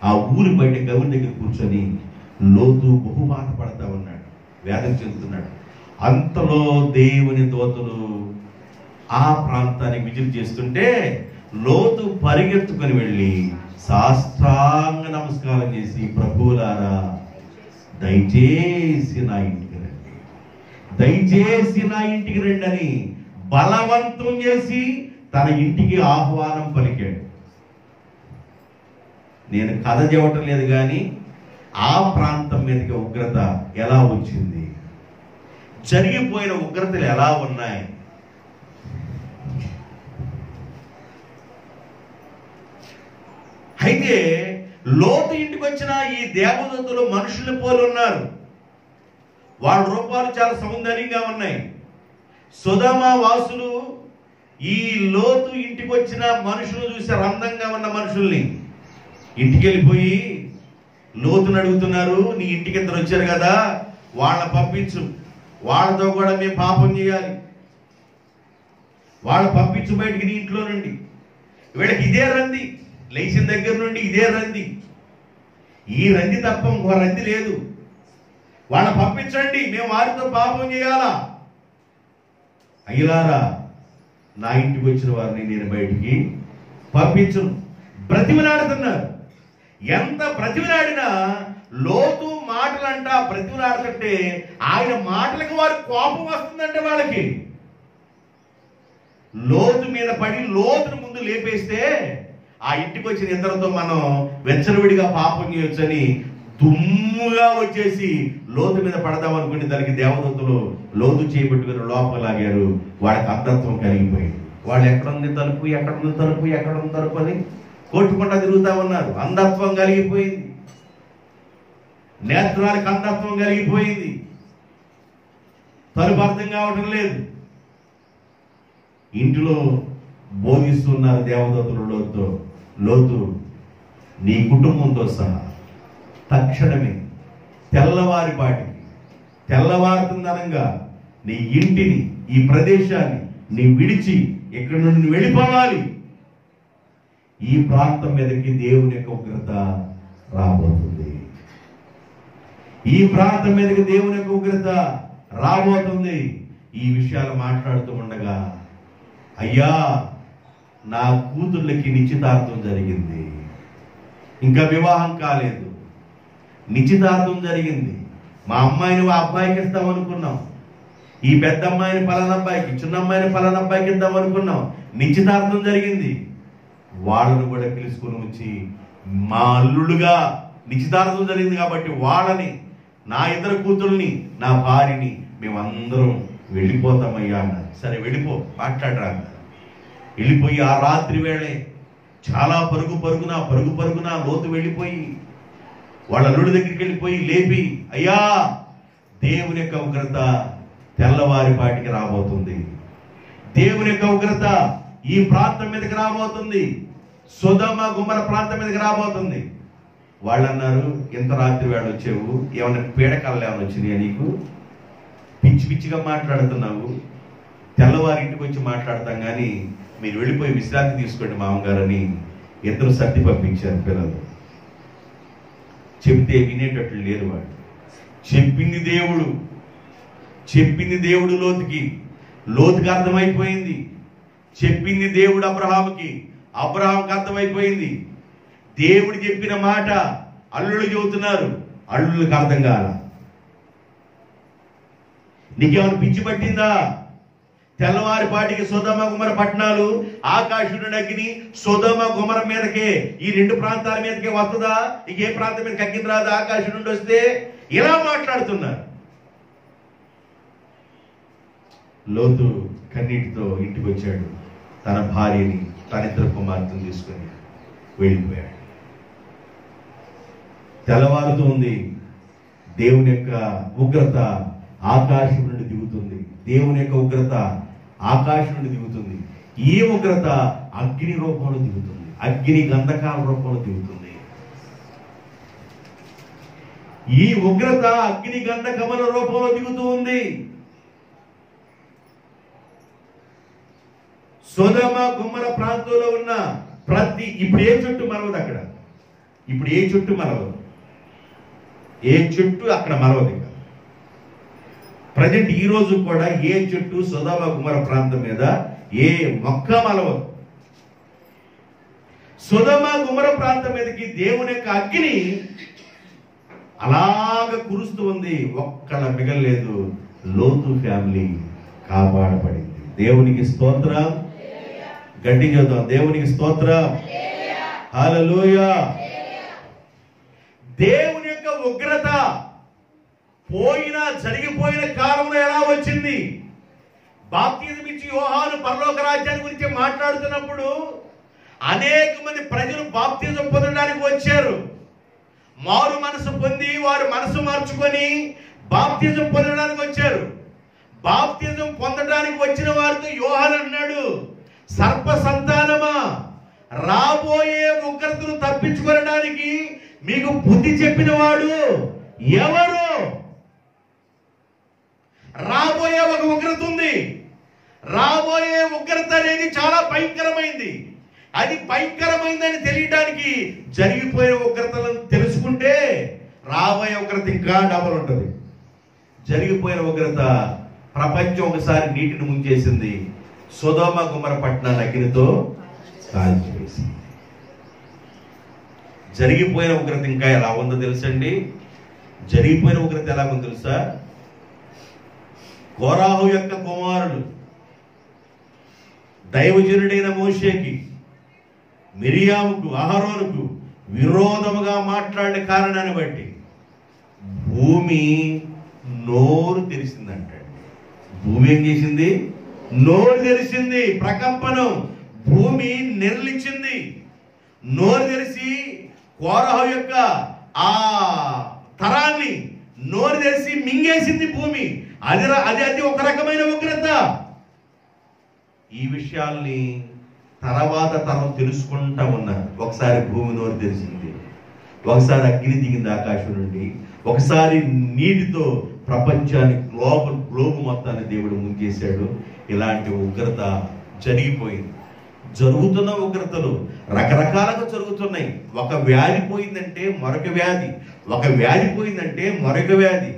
ఆ ఊరి బయట గౌరి దగ్గర కూర్చొని లోతు బహు బాధపడతా ఉన్నాడు, వేదన చెందుతున్నాడు. అంతలో దేవుని దూతలు ఆ ప్రాంతానికి విజిట్ చేస్తుంటే లోతు పరిగెత్తుకొని వెళ్ళి సాష్టాంగ నమస్కారం చేసి, ప్రభువులారా దయచేసి నా ఇంటికి రండి, దయచేసి నా ఇంటికి రండి అని బలవంతం చేసి తన ఇంటికి ఆహ్వానం పలికాడు. నేను కథ చెప్పటం లేదు కానీ ఆ ప్రాంతం మీదకి ఉగ్రత ఎలా వచ్చింది, జరిగిపోయిన ఉగ్రతలు ఎలా ఉన్నాయి. అయితే లోతు ఇంటికి వచ్చిన ఈ దేవదూతలు మనుషులు పోలి ఉన్నారు. వాళ్ళ రూపాలు చాలా సౌందర్యంగా ఉన్నాయి. సొదొమ వాసులు ఈ లోతు ఇంటికి వచ్చిన మనుషులు చూశారు, అందంగా ఉన్న మనుషుల్ని. ఇంటికి వెళ్ళిపోయి లోతుని అడుగుతున్నారు, నీ ఇంటికి ఇద్దరు వచ్చారు కదా, వాళ్ళని పంపించు, వాళ్ళతో కూడా మేము పాపం చేయాలి, వాళ్ళని పంపించు బయటికి నీ ఇంట్లో నుండి. వీళ్ళకి ఇదే రంది, లేచిన దగ్గర నుండి ఇదే రంది, ఈ రంది తప్ప ఇంకో రంది లేదు, వాళ్ళని పంపించండి, మేము వారితో పాపం చేయాలా. అయ్యలారా, నా ఇంటికి వచ్చిన వారిని నేను బయటికి పంపించను. బ్రతిమలాడుతున్నారు. ఎంత బ్రతిమలాడినా లోతు మాటలంట బ్రతిమలాడుతుంటే ఆయన మాటలకు వారి కోపం వస్తుందంటే వాళ్ళకి. లోతు మీద పడి లోతును ముందు లేపేస్తే ఆ ఇంటికి వచ్చిన ఇద్దరితో మనం వెచ్చలవిడిగా పాపం చేయొచ్చని దుమ్ముగా వచ్చేసి లోతు మీద పడదాం అనుకుని దానికి దేవదూతలు లోతు చేపట్టుకుని లోపలాగారు. వాడికి అంధత్వం కలిగిపోయింది. వాళ్ళు ఎక్కడుంది తలుపు, ఎక్కడుంది తలుపు, ఎక్కడుంది తలుపు అని కొట్టుకుంటా తిరుగుతా ఉన్నారు. అంధత్వం కలిగిపోయింది, నేత్రాలకు అంధత్వం కలిగిపోయింది, తలుపు అర్థం కావటం లేదు. ఇంటిలో బోధిస్తున్నారు దేవదూతలు లోతు నీ కుటుంబంతో సహా తక్షణమే తెల్లవారుతుందనంగా నీ ఇంటిని, ఈ ప్రదేశాన్ని నీ విడిచి ఇక్కడి నుండి నువ్వు వెళ్ళిపోవాలి. ఈ ప్రాంతం మీదకి దేవుని యొక్క ఉగ్రత రాబోతుంది. ఈ ప్రాంతం మీదకి దేవుని యొక్క ఉగ్రత రాబోతుంది. ఈ విషయాలు మాట్లాడుతూ ఉండగా, అయ్యా నా కూతుళ్ళకి నిశ్చితార్థం జరిగింది, ఇంకా వివాహం కాలేదు, నిశ్చితార్థం జరిగింది. మా అమ్మాయిని మా అబ్బాయికి ఇస్తాం అనుకున్నాం, ఈ పెద్ద అమ్మాయిని పలానా అబ్బాయికి, చిన్న అమ్మాయిని పలానా అబ్బాయికి ఇద్దాం అనుకున్నాం, నిశ్చితార్థం జరిగింది. వాళ్ళను కూడా పిలుచుకొని వచ్చి మా అల్లుడుగా నిశ్చితార్థం జరిగింది కాబట్టి వాళ్ళని, నా ఇద్దరు కూతుర్ని, నా భార్యని మేమందరం వెళ్ళిపోతామయ్యా అన్నారు. సరే వెళ్ళిపో, మాట్లాడరా అన్నారు. వెళ్ళిపోయి ఆ రాత్రి వేళే చాలా పరుగున లోతు వెళ్ళిపోయి వాళ్ళ అల్లుడి దగ్గరికి వెళ్ళిపోయి లేపి, అయ్యా దేవుని యొక్క ఉగ్రత తెల్లవారిపాటికి రాబోతుంది, దేవుని యొక్క ఉగ్రత ఈ ప్రాంతం మీదకి రాబోతుంది, సొదొమ గొమొర్రా ప్రాంతం మీదకి రాబోతుంది. వాళ్ళు అన్నారు, ఎంత రాత్రి వేళ వచ్చావు, ఏమైనా పీడకలలు ఏమైనా వచ్చినాయా నీకు, పిచ్చి పిచ్చిగా మాట్లాడుతున్నావు, తెల్లవారింటికి వచ్చి మాట్లాడతాం కానీ మీరు వెళ్ళిపోయి విశ్రాంతి తీసుకోండి మామగారు అని ఇద్దరు సర్ది పంపించారు. పిల్లలు చెప్తే వినేటట్లు లేరు. వాడు చెప్పింది దేవుడు లోతుకి అర్థమైపోయింది. చెప్పింది దేవుడు అబ్రహాముకి అర్థమైపోయింది. దేవుడు చెప్పిన మాట అల్లుళ్ళు చెబుతున్నారు, అల్లుళ్ళకి అర్థం కాల. నీకేమైనా పిచ్చి పట్టిందా? తెల్లవారిపాటికి సొదొమ గొమొర్రా పట్టణాలు ఆకాశం అగ్ని సొదొమ గొమొర్రా మీదకే, ఈ రెండు ప్రాంతాల మీదకే వస్తుందా? ఇక ఏ ప్రాంతం మీదకి అగ్ని రాదు ఆకాశం నుండి వస్తే? ఇలా మాట్లాడుతున్నారు. లోతు కన్నీటితో ఇంటికి వచ్చాడు. తన భార్యని, తన ఇద్దరు కుమార్తెను తీసుకొని వెళ్ళిపోయాడు. తెల్లవారుతూ ఉంది. దేవుని యొక్క ఉగ్రత ఆకాశం నుండి దిగుతుంది. దేవుని యొక్క ఉగ్రత ఆకాశం నుండి దిగుతుంది. ఈ ఉగ్రత అగ్ని రూపంలో దిగుతుంది, అగ్ని గంధకాల రూపంలో దిగుతుంది. ఈ ఉగ్రత అగ్ని గంధకముల రూపంలో దిగుతూ ఉంది. సొదొమ గుమ్మర ప్రాంతంలో ఉన్న ఇప్పుడు ఏ చెట్టు మలవదు అక్కడ, ఇప్పుడు ఏ చెట్టు మలవదు, ఏ చెట్టు అక్కడ మలవదు. ఇక ప్రజెంట్ ఈ రోజు కూడా ఏ చెట్టు సొదొమ గుమ్మర ప్రాంతం మీద ఏ మొక్క మలవదు. సొదొమ గుమ్మర ప్రాంతం మీదకి దేవుని యొక్క అగ్ని అలాగ కురుస్తూ ఉంది. ఒక్కడ మిగలలేదు. లోతు ఫ్యామిలీ కాపాడబడింది. దేవునికి స్తోత్రం. గట్టి చూద్దాం. దేవునికి స్తోత్రం. హల్లెలూయా. దేవుని యొక్క ఉగ్రత జరిగిపోయిన కాలంలో ఎలా వచ్చింది? బాప్తిజం ఇచ్చి యోహాను పరలోక రాజ్యాన్ని గురించి మాట్లాడుతున్నప్పుడు అనేక మంది ప్రజలు బాప్తిజం పొందడానికి వచ్చారు. మారు మనసు పొంది వారు మనసు మార్చుకొని బాప్తిజం పొందడానికి వచ్చారు. బాప్తిజం పొందడానికి వచ్చిన వారితో యోహాను అన్నాడు, సర్ప సంతానమా, రాబోయే ఉగ్రతను తప్పించుకోవడానికి మీకు బుద్ధి చెప్పిన వాడు ఎవరు? రాబోయే ఒక ఉగ్రత ఉంది. రాబోయే ఉగ్రత అనేది చాలా భయంకరమైంది. అది భయంకరమైందని తెలియడానికి జరిగిపోయిన ఉగ్రతలను తెలుసుకుంటే రాబోయే ఉగ్రత ఇంకా డబల్ ఉంటుంది. జరిగిపోయిన ఉగ్రత ప్రపంచం ఒకసారి నీటిని ముంచేసింది. సొదొమ గుమ్మర పట్టణాన్ని అగ్నితో కాల్చివేసింది. జరిగిపోయిన ఉగ్రత ఇంకా ఎలా ఉందో తెలుసండి. జరిగిపోయిన ఉగ్రత ఎలా ఉందో తెలుసా? కోరాహు యొక్క కుమారుడు దైవజనుడైన మోషేకి, మిరియాముకు, అహరోనుకు విరోధముగా మాట్లాడిన కారణాన్ని బట్టి భూమి నోరు తెరిసిందంట. భూమి ఏం చేసింది? నోరు తెరిసింది. ప్రకంపనం. భూమి నిర్లిచ్చింది. నోరు తెరిసి కోరహు యొక్క ఆ తరాన్ని నోరు తెరిసి మింగేసింది భూమి. అది ఒక రకమైన ఉగ్రత. ఈ విషయాల్ని తర్వాత తరం తెలుసుకుంటా ఉన్నారు. ఒకసారి భూమి నోరు తెరిచింది, ఒకసారి అగ్ని దిగింది ఆకాశం నుండి, ఒకసారి నీటితో ప్రపంచాన్ని గ్లోబ్ మొత్తాన్ని దేవుడు ముంచేశాడు. ఇలాంటి ఉగ్రత జరిగిపోయింది. జరుగుతున్న ఉగ్రతలు రకరకాలుగా జరుగుతున్నాయి. ఒక వ్యాధి పోయిందంటే మరొక వ్యాధి, ఒక వ్యాధి పోయిందంటే మరొక వ్యాధి,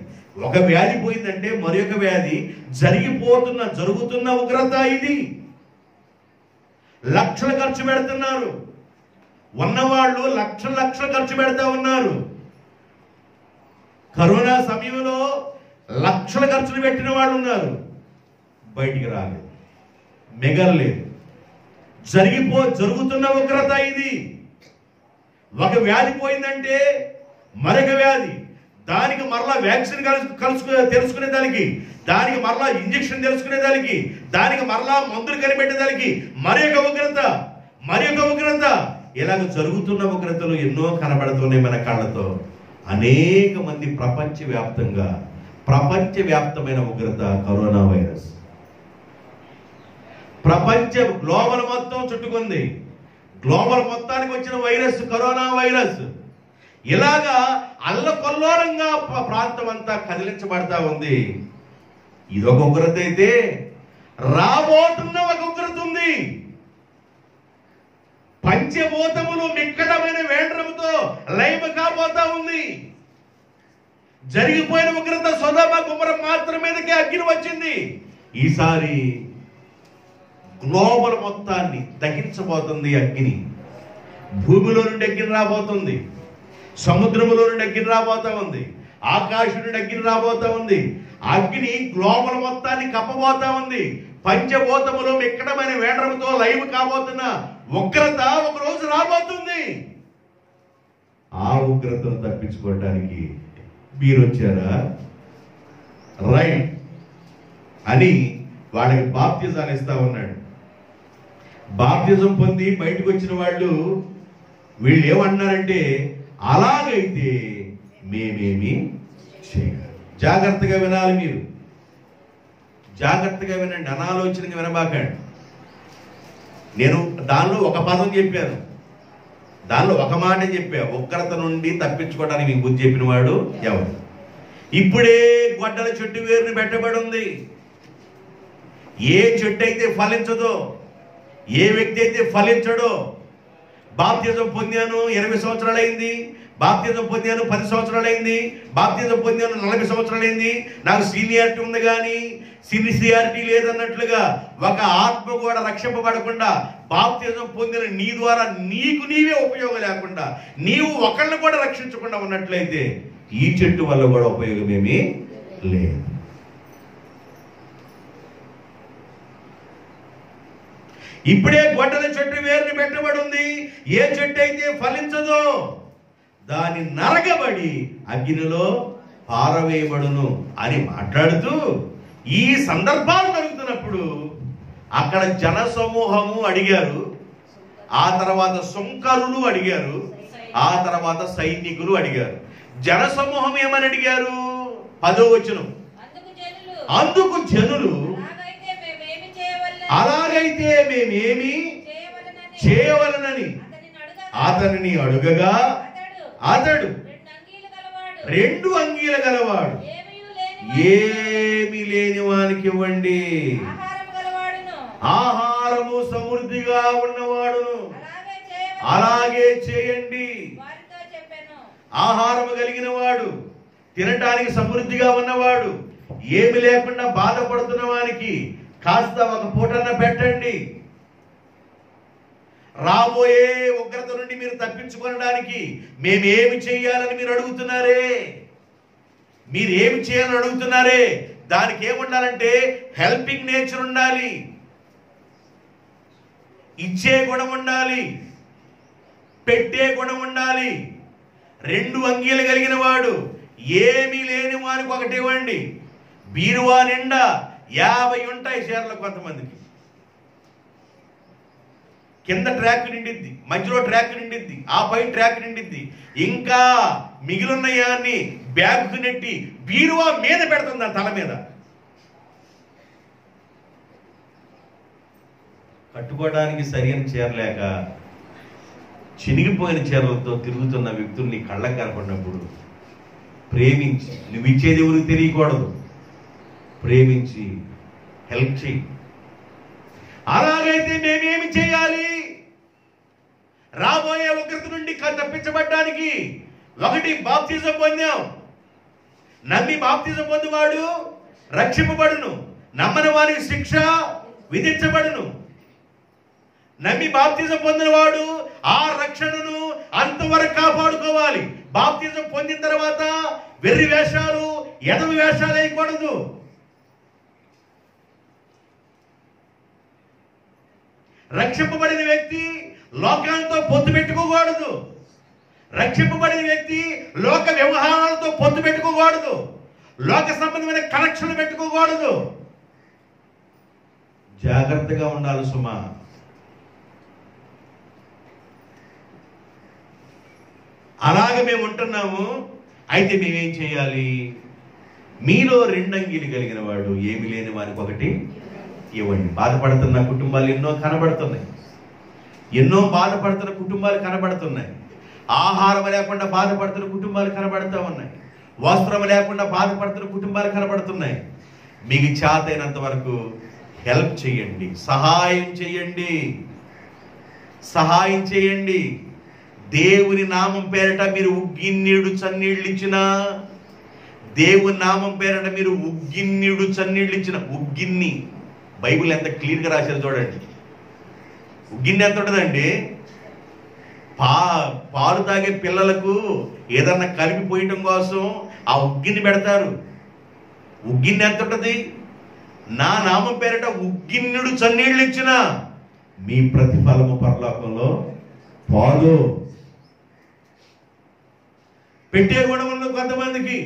ఒక వ్యాధి పోయిందంటే మరొక వ్యాధి. జరుగుతున్న ఉగ్రత ఇది. లక్షలు ఖర్చు పెడుతున్నారు. ఉన్నవాళ్ళు లక్షలు ఖర్చు పెడతా ఉన్నారు. కరోనా సమయంలో లక్షల ఖర్చులు పెట్టిన వాళ్ళు ఉన్నారు. బయటికి రాలేదు, మిగలలేదు. జరుగుతున్న ఉగ్రత ఇది. ఒక వ్యాధి పోయిందంటే మరొక వ్యాధి, దానికి మరలా వ్యాక్సిన్ తెలుసుకునే దానికి, దానికి మరలా ఇంజక్షన్ తెలుసుకునే దానికి, దానికి మరలా మందులు కనిపెట్టేదానికి మరొక ఉగ్రత. ఇలాగ జరుగుతున్న ఉగ్రతలు ఎన్నో కనబడుతున్నాయి మన కళ్ళతో. అనేక మంది ప్రపంచవ్యాప్తమైన ఉగ్రత కరోనా వైరస్. గ్లోబల్ మొత్తం చుట్టుకుంది. గ్లోబల్ మొత్తానికి వచ్చిన వైరస్ కరోనా వైరస్. ఇలాగా అల్లకొల్లోలంగా ప్రాంతం అంతా కదిలించబడతా ఉంది. ఇదొక ఉగ్రత అయితే, రాబోతున్న ఒక ఉగ్రత ఉంది. పంచభూతములు మిక్కడమైన వేండ్రముతో లైవ్ కాబోతా ఉంది. జరిగిపోయిన ఉగ్రత సొదొమ గుమ్మర మాత్రం మీదకే అగ్ని వచ్చింది. ఈసారి గ్లోబల్ మొత్తాన్ని దహించబోతుంది అగ్ని. భూమిలో నుండి అగ్ని రాబోతుంది, సముద్రములో నుండి అగ్ని రాబోతా ఉంది, ఆకాశం నుండి అగ్ని రాబోతా ఉంది. అగ్ని గ్లోబల్ మొత్తాన్ని కప్పబోతా ఉంది. పంచభూతములు మిక్కడమైన వేండ్రముతో లైవ్ కాబోతున్న ఉగ్రత ఒక రోజు రాబోతుంది. ఆ ఉగ్రతను తప్పించుకోవడానికి మీరు వచ్చారా? రైట్ అని వాళ్ళకి బాప్తిజాలు ఇస్తా ఉన్నాడు. బాప్తిజం పొంది బయటకు వచ్చిన వాళ్ళు వీళ్ళు ఏమన్నారంటే, అలాగైతే మేమేమి చేయగలం. జాగ్రత్తగా వినాలి. మీరు జాగ్రత్తగా వినండి, అనాలోచనగా వినబాకండి. నేను దానిలో ఒక పదం చెప్పాను, దానిలో ఒక మాట చెప్పా. ఉగ్రత నుండి తప్పించుకోవడానికి మీకు బుద్ధి చెప్పిన వాడు ఎవరు? ఇప్పుడే గొడ్డల చెట్టు వేరుని పెట్టబడి ఉంది. ఏ చెట్టు అయితే ఫలించదో, ఏ వ్యక్తి అయితే ఫలించడో, బాప్తిజం పొందాను 20 సంవత్సరాలైంది, బాప్తిజం పొందాను 10 సంవత్సరాలైంది, బాప్తిజం పొందాను 40 సంవత్సరాలైంది, నాకు సీనియారిటీ ఉంది కానీ సిన్సియారిటీ లేదన్నట్లుగా ఒక ఆత్మ కూడా రక్షింపబడకుండా బాప్తిజం పొందిన నీ ద్వారా నీకు నీవే ఉపయోగం లేకుండా నీవు ఒకళ్ళని కూడా రక్షించకుండా ఉన్నట్లయితే ఈ చెట్టు వల్ల కూడా ఉపయోగమేమీ లేదు. ఇప్పుడే గొడ్డల చెట్టు వేరుని పెట్టబడి ఉంది. ఏ చెట్టు అయితే ఫలించదో దాని నరగబడి అగ్నిలో పారవేయబడును అని మాట్లాడుతూ ఈ సందర్భాలు జరుగుతున్నప్పుడు అక్కడ జన సమూహము అడిగారు, ఆ తర్వాత సుంకరులు అడిగారు, ఆ తర్వాత సైనికులు అడిగారు. జన సమూహం ఏమని అడిగారు? 10వ వచనం, అందుకు జనులు అలాగైతే మేమేమి చేయవలనని అతనిని అడుగగా అతడు 2 అంగీల గలవాడు, ఏమి లేని వానికి ఇవ్వండి, ఆహారము సమృద్ధిగా ఉన్నవాడును అలాగే చేయండి. ఆహారము కలిగిన వాడు, తినటానికి సమృద్ధిగా ఉన్నవాడు, ఏమి లేకుండా బాధపడుతున్న వానికి కాస్త ఒక పూటన్న పెట్టండి. రాబోయే ఉగ్రత నుండి మీరు తప్పించుకోవడానికి మేమేమి చేయాలని మీరు అడుగుతున్నారే, మీరేమి చేయాలని అడుగుతున్నారే. దానికి ఏముండాలంటే హెల్పింగ్ నేచర్ ఉండాలి, ఇచ్చే గుణం ఉండాలి, పెట్టే గుణం ఉండాలి. 2 అంగీలు కలిగిన వాడు, ఏమీ లేని వారికి ఒకటి ఇవ్వండి. బీరువా నిండా 50 ఉంటాయి చీరలు కొంతమందికి. కింద ట్రాక్ నిండిద్ది, మధ్యలో ట్రాక్ నిండిద్ది, ఆ పై ట్రాక్ నిండిద్ది. ఇంకా మిగిలిన్నయాన్ని బ్యాగ్ నెట్టి బీరువా మీద పెడుతుంది, తల మీద. కట్టుకోవడానికి సరైన చీరలేక చినిగిపోయిన చీరలతో తిరుగుతున్న వ్యక్తుల్ని కళ్ళకు కనపడినప్పుడు ప్రేమించి, నువ్వు ఇచ్చేది ఎవరికి తెలియకూడదు, ప్రేమించి హెల్ప్ చేయి. అలాగైతే మేమేమి చేయాలి? రాబోయే ఉగ్రత నుండి తప్పించబడ్డానికి 1 బాప్తిజం పొందాం. నమ్మి బాప్తిజం పొందువాడు రక్షింపబడును, నమ్మని వారికి శిక్ష విధించబడును. నమ్మి బాప్తిజం పొందినవాడు ఆ రక్షణను అంతవరకు కాపాడుకోవాలి. బాప్తిజం పొందిన తర్వాత వెర్రి వేషాలు, ఎదవి వేషాలు వేయకూడదు. రక్షింపబడిన వ్యక్తి లోకాలతో పొత్తు పెట్టుకోకూడదు. రక్షింపబడిన వ్యక్తి లోక వ్యవహారాలతో పొత్తు పెట్టుకోకూడదు. లోక సంబంధమైన కనెక్షన్లు పెట్టుకోకూడదు. జాగ్రత్తగా ఉండాలి సుమా. అలాగే మేము ఉంటున్నాము. అయితే మేమేం చేయాలి? మీలో 2 అంగీలు కలిగిన వాడు, ఏమి లేని వారికి ఒకటి ఇవ్వండి. బాధపడుతున్న కుటుంబాలు ఎన్నో కనబడుతున్నాయి, ఎన్నో బాధపడుతున్న కుటుంబాలు కనబడుతున్నాయి. ఆహారం లేకుండా బాధపడుతున్న కుటుంబాలు కనబడుతూ ఉన్నాయి, వస్త్రం లేకుండా బాధపడుతున్న కుటుంబాలు కనబడుతున్నాయి. మీకు చేతైనంత వరకు హెల్ప్ చేయండి, సహాయం చేయండి, సహాయం చేయండి. దేవుని నామం పేరట మీరు ఉగ్గిన్నీడు చన్నీళ్ళు ఇచ్చిన, దేవుని నామం పేరట మీరు ఉగ్గిన్నీడు చన్నీళ్ళు ఇచ్చిన, ఉగ్గిన్ని బైబిల్ ఎంత క్లియర్గా రాశారు చూడండి. ఉగ్గిన్ని ఎంత ఉంటుందండి? పాలు తాగే పిల్లలకు ఏదన్నా కలిపిపోయటం కోసం ఆ ఉగ్గిన్ని పెడతారు. ఉగ్గిన్ని ఎంత ఉంటుంది? నా నామం పేరట ఉగ్గిన్నుడు చన్నీళ్ళు ఇచ్చిన మీ ప్రతిఫలము పరలోకంలో పాలు. పెట్టే గుణం ఉంది కొంతమందికి,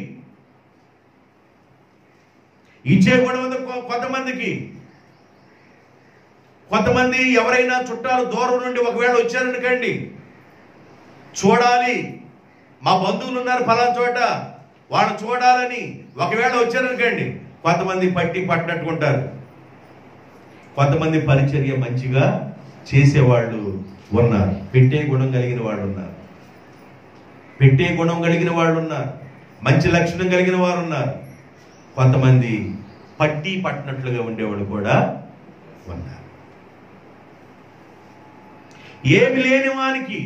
ఇచ్చే గుణం ఉంది కొంతమందికి. కొంతమంది ఎవరైనా చుట్టాలు దూరం నుండి ఒకవేళ వచ్చారనుకోండి, చూడాలి, మా బంధువులు ఉన్నారు ఫలానా చోట, వాళ్ళు చూడాలని ఒకవేళ వచ్చారనుకోండి, కొంతమంది పట్టినట్టుకుంటారు. కొంతమంది పరిచర్య మంచిగా చేసేవాళ్ళు ఉన్నారు, పెట్టే గుణం కలిగిన వాళ్ళు ఉన్నారు, పెట్టే గుణం కలిగిన వాళ్ళు ఉన్నారు, మంచి లక్షణం కలిగిన వారు ఉన్నారు. కొంతమంది పట్టినట్లుగా ఉండేవాళ్ళు కూడా ఉన్నారు. ఏమి లేని వానికి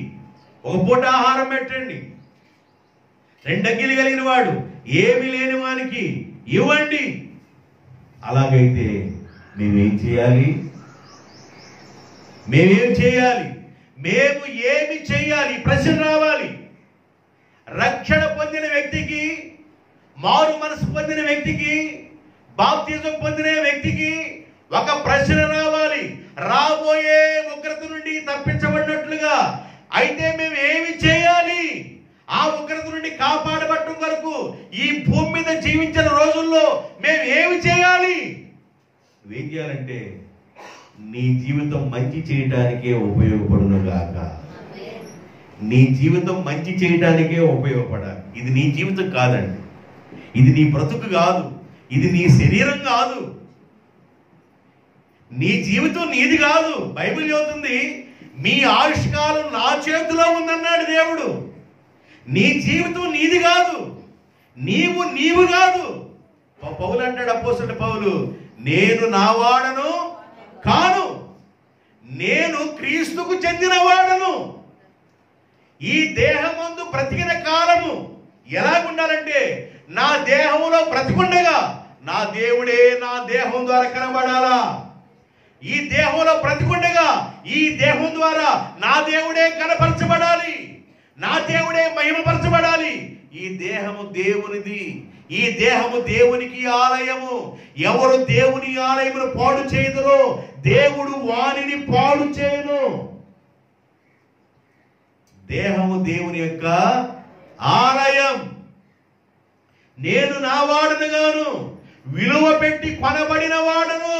ఒక పూట ఆహారం పెట్టండి. 2 అంగీలు కలిగిన వాడు ఏమి లేని వానికి ఇవ్వండి. అలాగైతే మేమేం చేయాలి? మేమేం చేయాలి? మేము ఏమి చేయాలి? ప్రశ్న రావాలి. రక్షణ పొందిన వ్యక్తికి, మారు మనసు పొందిన వ్యక్తికి, బాప్తిజం పొందిన వ్యక్తికి ఒక ప్రశ్న రావాలి. రాబోయే ఉగ్రత నుండి తప్పించబడినట్లుగా అయితే మేము ఏమి చేయాలి? ఆ ఉగ్రత నుండి కాపాడబట్టం వరకు ఈ భూమి మీద జీవించిన రోజుల్లో మేము ఏమి చేయాలి? నువ్వేం చేయాలంటే నీ జీవితం మంచి చేయడానికే ఉపయోగపడును గాక. నీ జీవితం మంచి చేయడానికే ఉపయోగపడాలి. ఇది నీ జీవితం కాదండి, ఇది నీ బ్రతుకు కాదు, ఇది నీ శరీరం కాదు, నీ జీవితం నీది కాదు. బైబిల్ చెబుతుంది మీ ఆయుష్కాలం నా చేతిలో ఉందన్నాడు దేవుడు. నీ జీవితం నీది కాదు, నీవు కాదు. పౌలు అంటాడు, అపోస్తలుడైన పౌలు, నేను నా వాడను కాను, నేను క్రీస్తుకు చెందిన వాడను. ఈ దేహమందు బ్రతికిన కాలము ఎలాగుండాలంటే నా దేహంలో బ్రతికుండగా నా దేవుడే నా దేహం ద్వారా కనబడాలా. ఈ దేహంలో బ్రతికుండగా ఈ దేహం ద్వారా నా దేవుడే కనపరచబడాలి, నా దేవుడే మహిమపరచబడాలి. ఈ దేహము దేవునిది, ఈ దేహము దేవునికి ఆలయము. ఎవరు దేవుని ఆలయమును పాడు చేయదురో దేవుడు వానిని పాడు చేయను. దేహము దేవుని యొక్క ఆలయం. నేను నా వాడును గాను, విలువ పెట్టి కొనబడిన వాడును.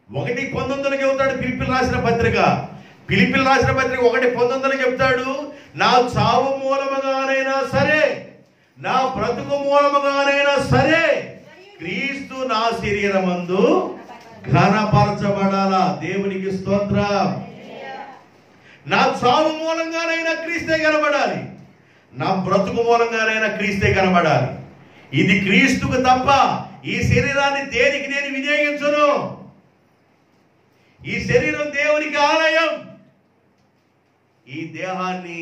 1:19 చెబుతాడు ఫిలిప్పీయులకు రాసిన పత్రిక. ఫిలిప్పీయులకు రాసిన పత్రిక 1:19 చెప్తాడు, నా చావు మూలముగానైనా సరే, నా బ్రతుకు మూలముగానైనా సరే క్రీస్తు నా శరీరమందు ఘనపరచబడాలా. దేవునికి స్తోత్రం. నా చావు మూలంగానైనా క్రీస్తే కనబడాలి, నా బ్రతుకు మూలంగానైనా క్రీస్తే కనబడాలి. ఇది క్రీస్తుకు తప్ప ఈ శరీరాన్ని దేనికి నేను వినియోగించను. ఈ శరీరం దేవునికి ఆలయం. ఈ దేహాన్ని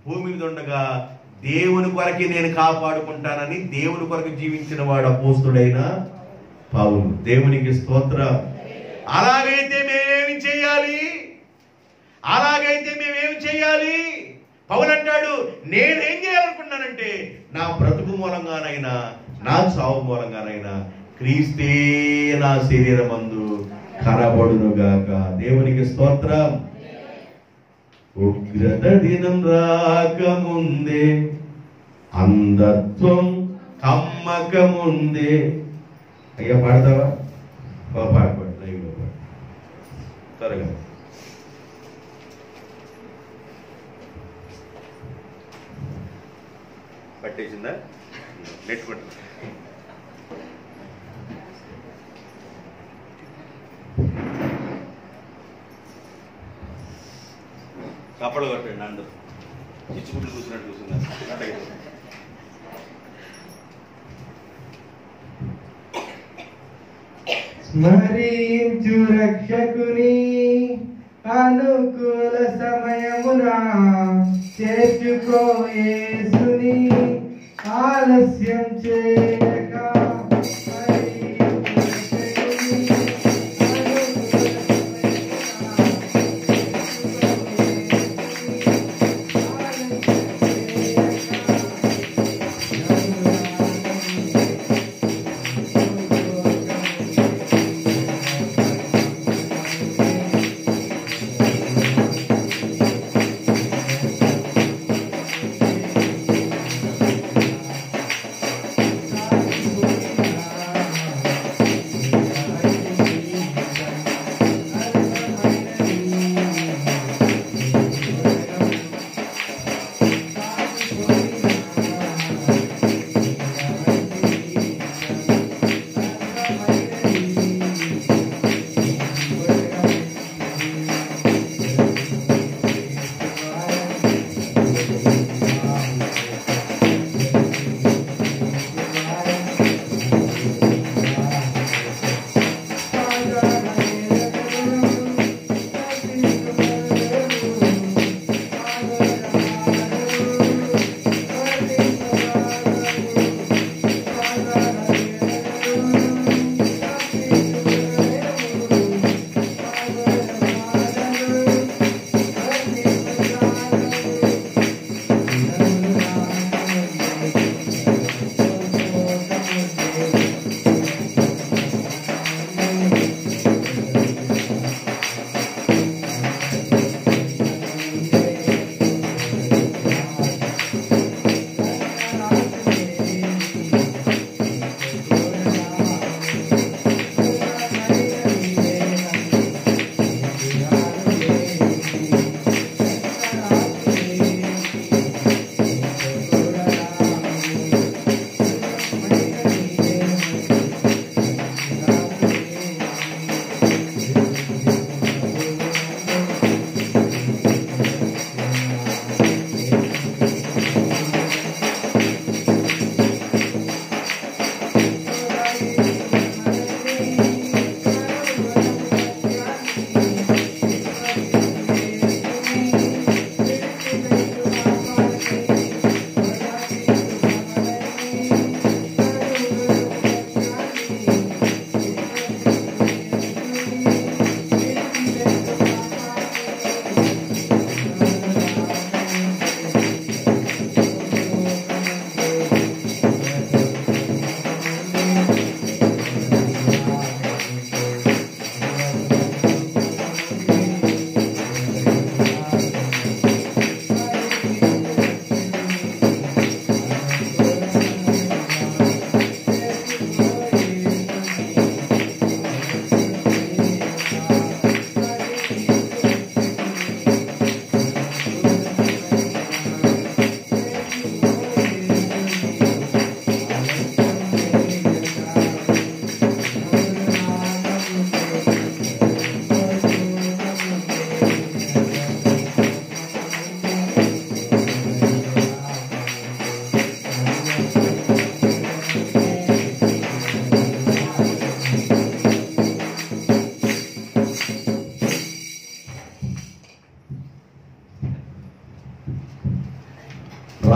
భూమి మీద ఉండగా దేవుని కొరకే నేను కాపాడుకుంటానని దేవుని కొరకు జీవించిన వాడు అపోస్తలుడైన పౌలు. దేవునికి స్తోత్రం. అలాగైతే మేమేమి చేయాలి? పౌలు అంటాడు, నేనేం చేయాలనుకున్నానంటే నా బ్రతుకు మూలంగానైనా నా చావు మూలంగానైనా క్రీస్తే నా శరీరమందు కనబడునుగాక. దేవునికి స్తోత్రం. ఉగ్రత దినం రాకముందే, అంధత్వం కమ్మకముందే. అయ్యా పాడతావా? పాడపడు, లైవ్లో పాడు త్వరగా. పట్టేసిందా? నెట్టుకుంటా. కప్పలు కొట్టండి అందరూ, చిచ్చుకుంటూ కూర్చున్నట్టు కూర్చున్నారు. స్మరించు రక్షకుని అనుకూల సమయమున చేర్చుకో యేసుని ఆలస్యం చేయక.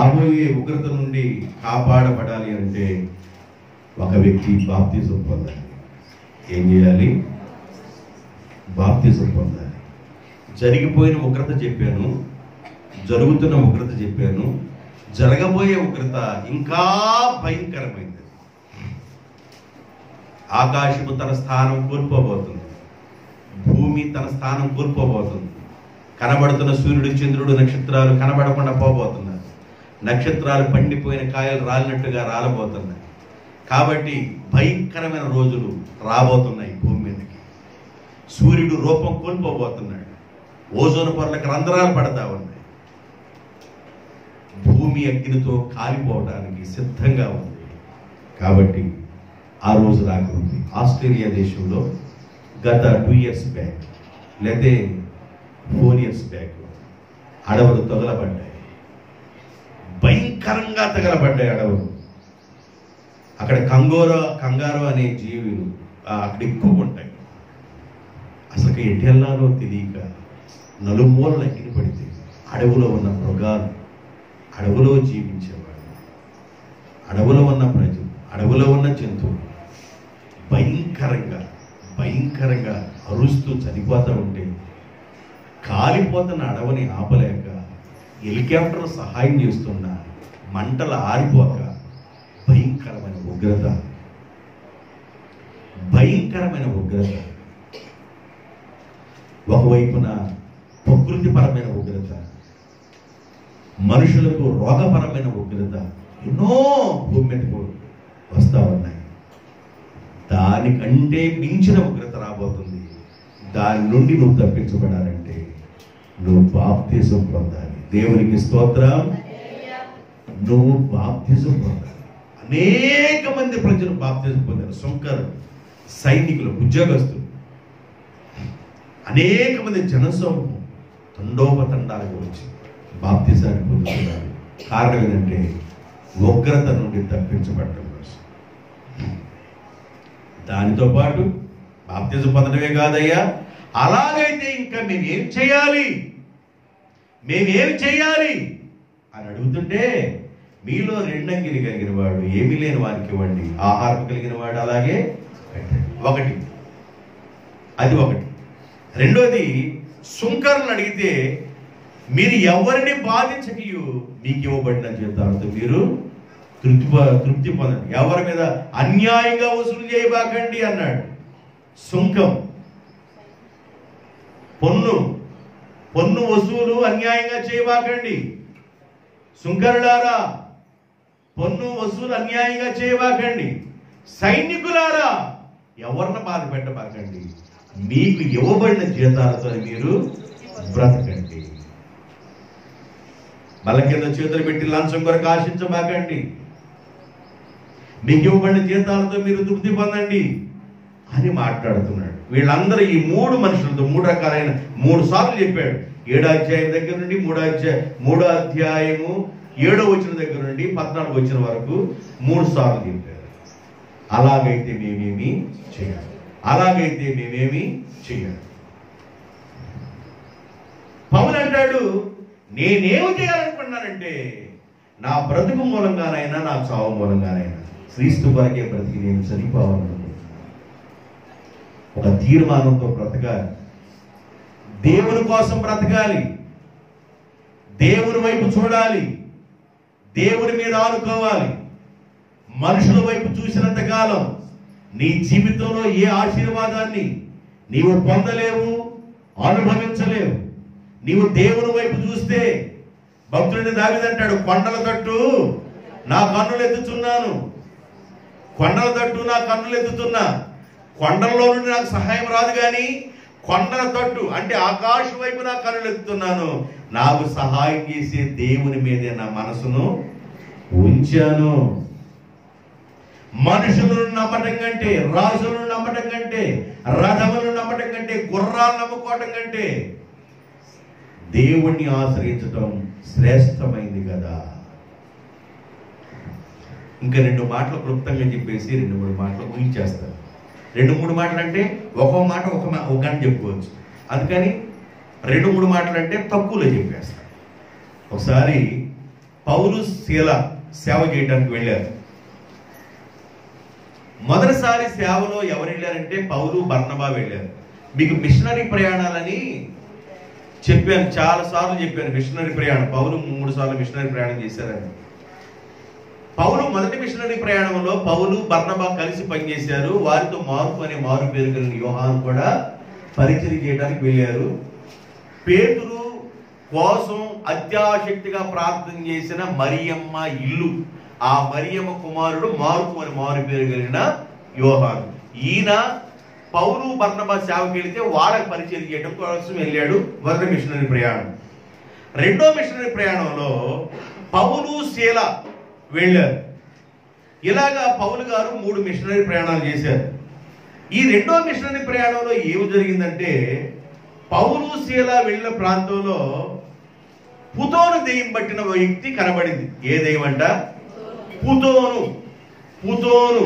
రాబోయే ఉగ్రత నుండి కాపాడబడాలి అంటే ఒక వ్యక్తి బాప్తిజం పొందాలి. ఏం చేయాలి? బాప్తిజం పొందాలి. జరిగిపోయిన ఉగ్రత చెప్పాను, జరుగుతున్న ఉగ్రత చెప్పాను, జరగబోయే ఉగ్రత ఇంకా భయంకరమైంది. ఆకాశము తన స్థానం కోల్పోబోతుంది, భూమి తన స్థానం కోల్పోబోతుంది. కనబడుతున్న సూర్యుడు, చంద్రుడు, నక్షత్రాలు కనబడకుండా పోబోతున్నారు. నక్షత్రాలు పండిపోయిన కాయలు రాలినట్టుగా రాలబోతున్నాయి. కాబట్టి భయంకరమైన రోజులు రాబోతున్నాయి భూమి మీదకి. సూర్యుడు రూపం కోల్పోబోతున్నాడు, ఓజోన్ పొరలకు రంధ్రాలు పడతా ఉన్నాయి, భూమి అగ్నితో కాలిపోవడానికి సిద్ధంగా ఉంది. కాబట్టి ఆ రోజు రాకముంది. ఆస్ట్రేలియా దేశంలో గత 2 years బ్యాక్ లేదా 4 years బ్యాక్ అడవులు తగలబడ్డాయి, భయంకరంగా తగలబడ్డాయి అడవులు. అక్కడ కంగారు అనే జీవులు అక్కడ ఎక్కువ ఉంటాయి. అసలు ఎటు వెళ్ళాలో తెలియక నలుమూలలు ఎక్కిన పడితే అడవులో ఉన్న మృగాలు, అడవులో జీవించేవాడు, అడవులో ఉన్న ప్రజలు, అడవులో ఉన్న జంతువులు భయంకరంగా అరుస్తూ చనిపోతూ ఉంటే కాలిపోతున్న అడవిని ఆపలేక హెలికాప్టర్లు సహాయం చేస్తున్న మంటలు ఆరిపోక భయంకరమైన ఉగ్రత. ఒకవైపున ప్రకృతిపరమైన ఉగ్రత, మనుషులకు రోగపరమైన ఉగ్రత ఎన్నో భూమి మీదకు వస్తూ ఉన్నాయి. దానికంటే మించిన ఉగ్రత రాబోతుంది. దాని నుండి నువ్వు తప్పించబడాలంటే నువ్వు బాప్తిజం పొందాలి. దేవునికి స్తోత్రం. నువ్వు బాప్తిజం పొందాలి. అనేక మంది ప్రజలు బాప్తిజం పొందారు. సుంకరు, సైనికులు, ఉద్యోగస్తులు, అనేక మంది జనసమూహం తండోపతండాలకు వచ్చి బాప్తిజాన్ని పొందుతున్నారు. కారణం ఏంటంటే ఉగ్రత నుండి తప్పించబడటం కోసం. దానితో పాటు బాప్తిజం పొందడమే కాదయ్యా, అలాగైతే ఇంకా మేమేం చేయాలి అని అడుగుతుంటే, మీలో రెండంగిలి కలిగిన వాడు ఏమీ లేని వారికి ఇవ్వండి, ఆహారం కలిగిన వాడు అలాగే పెట్టండి. ఒకటి. రెండోది, సుంకరులను అడిగితే మీరు ఎవరిని బాధించకయు మీకు ఇవ్వబడిన జీతాలతో మీరు తృప్తి పొందండి, ఎవరి మీద అన్యాయంగా వసూలు చేయబాకండి అన్నాడు. సుంకం, పన్ను వసూలు అన్యాయంగా చేయబాకండి. సుంకరులారా, పన్ను వసూలు అన్యాయంగా చేయబాకండి. సైనికులారా, ఎవరిని బాధ పెట్టబాకండి, మీకు ఇవ్వబడిన జీతాలతో మీరు బ్రతకండి. బల కింద చేతులు పెట్టి లంచం కొరకు ఆశించబాకండి, మీకు ఇవ్వబడిన జీతాలతో మీరు తృప్తి పొందండి అని మాట్లాడుతున్నాడు. వీళ్ళందరూ ఈ 3 మనుషులతో 3 రకాలైన 3 సార్లు చెప్పాడు. 7వ అధ్యాయం దగ్గర నుండి 3వ అధ్యాయము 7వ వచనం దగ్గర నుండి 14వ వచనం వరకు 3 సార్లు చెప్పారు. అలాగైతే మేమేమి చేయాలి. పౌలు అంటాడు, నేనేమి చేయాలనుకున్నానంటే నా బ్రతుకు మూలంగానైనా నా చావు మూలంగానైనా క్రీస్తు కొరకే బ్రతికి నేను చనిపోవాలనుకుంటున్నాను. ఒక తీర్మానంతో బ్రతకాలి, దేవుని కోసం బ్రతకాలి, దేవుని వైపు చూడాలి, దేవుని మీద ఆనుకోవాలి. మనుషుల వైపు చూసినంత కాలం నీ జీవితంలో ఏ ఆశీర్వాదాన్ని నీవు పొందలేవు, అనుభవించలేవు. నీవు దేవుని వైపు చూస్తే, భక్తుడిని దావీదంటాడు, కొండల తట్టు నా కన్నులు ఎత్తుతున్నాను, కొండల్లో నుండి నాకు సహాయం రాదు, కానీ కొండల తట్టు అంటే ఆకాశం వైపు నా కన్నులు ఎత్తుతున్నాను, నాకు సహాయం చేసే దేవుని మీదే నా మనసును ఉంచాను. మనుషులను నమ్మటం కంటే, రాజులను నమ్మటం కంటే, రథములను నమ్మటం కంటే, గుర్రాలు నమ్ముకోవటం కంటే దేవుణ్ణి ఆశ్రయించటం శ్రేష్టమైంది కదా. ఇంకా 2 మాటలు క్లుప్తంగా చెప్పేసి 2-3 మాటలు ఊహించేస్తారు. 2-3 మాటలు అంటే ఒక్కో మాట ఒక గంట చెప్పుకోవచ్చు. అందుకని 2-3 మాటలు అంటే తక్కువలో చెప్పేస్తారు. ఒకసారి పౌలు శీల సేవ చేయడానికి వెళ్ళారు. మొదటిసారి సేవలో ఎవరు వెళ్ళారంటే పౌలు బర్నబా వెళ్ళారు. మీకు మిషనరీ ప్రయాణాలని చెప్పాను, చాలా సార్లు చెప్పాను. మిషనరీ ప్రయాణం పౌలు 3 సార్లు మిషనరీ ప్రయాణం చేశారని. పౌలు మొదటి మిషనరీ ప్రయాణంలో పౌలు బర్నబా కలిసి పనిచేశారు. వారితో మార్కు అనే మారు పేరు కలిగిన యోహాను కూడా పరిచయం చేయడానికి వెళ్ళారు. పేతురు కోసం అత్యాశక్తిగా ప్రార్థన చేసిన మరియమ్మ ఇల్లు, ఆ మరియమ్మ కుమారుడు మార్కు అని మారు పేరు కలిగిన యోహాను. ఈయన పౌలు బర్నబా సేవకి వెళితే వాళ్ళకి పరిచయం చేయడం కోసం వెళ్ళాడు. మొదటి మిషనరీ ప్రయాణం. రెండో మిషనరీ ప్రయాణంలో పౌలు శీల వెళ్ళారు. ఇలాగా పౌలు గారు 3 మిషనరీ ప్రయాణాలు చేశారు. ఈ రెండో మిషనరీ ప్రయాణంలో ఏమి జరిగిందంటే, పౌలు శీల వెళ్ళిన ప్రాంతంలో పుతోను దెయ్యం పట్టిన వ్యక్తి కనబడింది. ఏ దెయ్యం అంట? పుతోను. పుతోను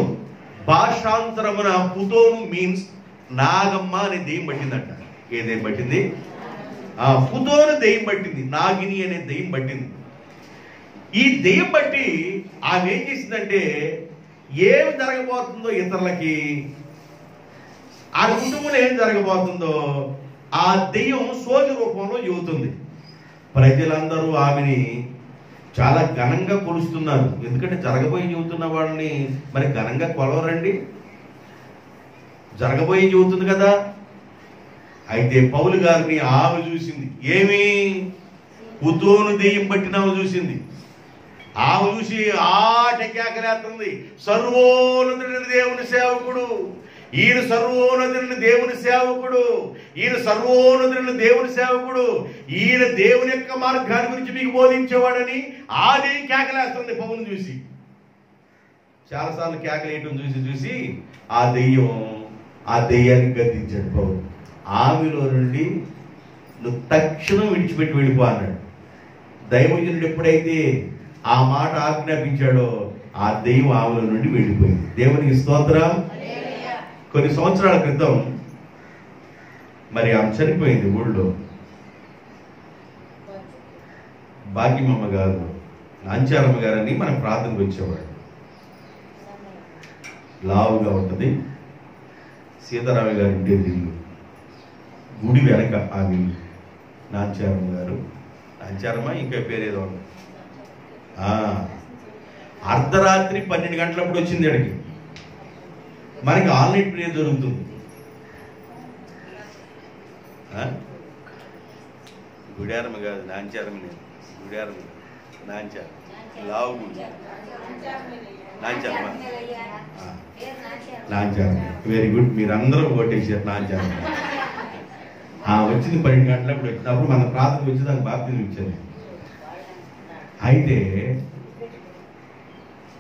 భాషాంతరమున పుతోను మీన్స్ నాగమ్మ అనే దెయ్యం పట్టిందంట. ఏ దెయ్యం పట్టింది? పుతోను దెయ్యం పట్టింది. నాగిని అనే దెయ్యం పట్టింది. ఈ దెయ్యం బట్టి ఆమె ఏం చేసిందంటే, ఏమి జరగబోతుందో ఇతరులకి, ఆ కుటుంబంలో ఏం జరగబోతుందో ఆ దెయ్యం సోది రూపంలో చెబుతుంది. ప్రజలందరూ ఆమెని చాలా ఘనంగా కొలుస్తున్నారు. ఎందుకంటే జరగబోయే చెబుతున్న వాళ్ళని మరి ఘనంగా కొలవరండి, జరగబోయే చెబుతుంది కదా. అయితే పౌలు గారిని ఆమె చూసింది. ఏమి? పుతోను దెయ్యం పట్టిన ఆమె చూసింది. ఆమె చూసి కేకలేస్తుంది, సర్వోన్నతుడైన దేవుని సేవకుడు, ఈయన సర్వోన్నతుడైన దేవుని సేవకుడు, ఈయన సర్వోన్నతుడైన దేవుని సేవకుడు, ఈయన దేవుని యొక్క మార్గాన్ని గురించి మీకు బోధించేవాడని ఆ దెయ్యం కేకలేస్తుంది పౌలుని చూసి. చాలాసార్లు కేకలేయటం చూసి ఆ దెయ్యాన్ని గద్దించాడు పౌలు. ఆమెలో నుండి నువ్వు తక్షణం విడిచిపెట్టి వెళ్ళిపో అన్నాడు. దైవజనుడు ఎప్పుడైతే ఆ మాట ఆజ్ఞాపించాడో ఆ దెయ్యం ఆమెలో నుండి వెళ్ళిపోయింది. దేవునికి స్తోత్రం. కొన్ని సంవత్సరాల క్రితం మరి ఆమె చనిపోయింది. ఊళ్ళో భాగ్యమమ్మ గారు, నాంచారమ్మ గారని మన ప్రార్థనకు వచ్చేవాడు. లావుగా ఉంటుంది. సీతారామయ్య గారి ఇంటి ఇల్లు, గుడి వెనక ఆమె నాంచారమ్మ గారు. నాంచారమ్మ ఇంకా పేరేదో ఉంది. అర్ధరాత్రి 12 గంటలప్పుడు వచ్చింది అడిగి. మనకి ఆల్ నైట్ ప్రేయర్ జరుగుతుంది. గుడారమ్మ కాదు, నాంచారమ్మ. నేను గుడారమ్మ, నాంచార, లావు గుడి, నాంచారమ్మ. Nancharamma very good. మీరందరూ ఓటేసారు నాంచారమ్మ. వచ్చింది 12 గంటలప్పుడు వచ్చినప్పుడు మన ప్రార్థన వచ్చి దానికి బాప్తిజం ఇచ్చారు. అయితే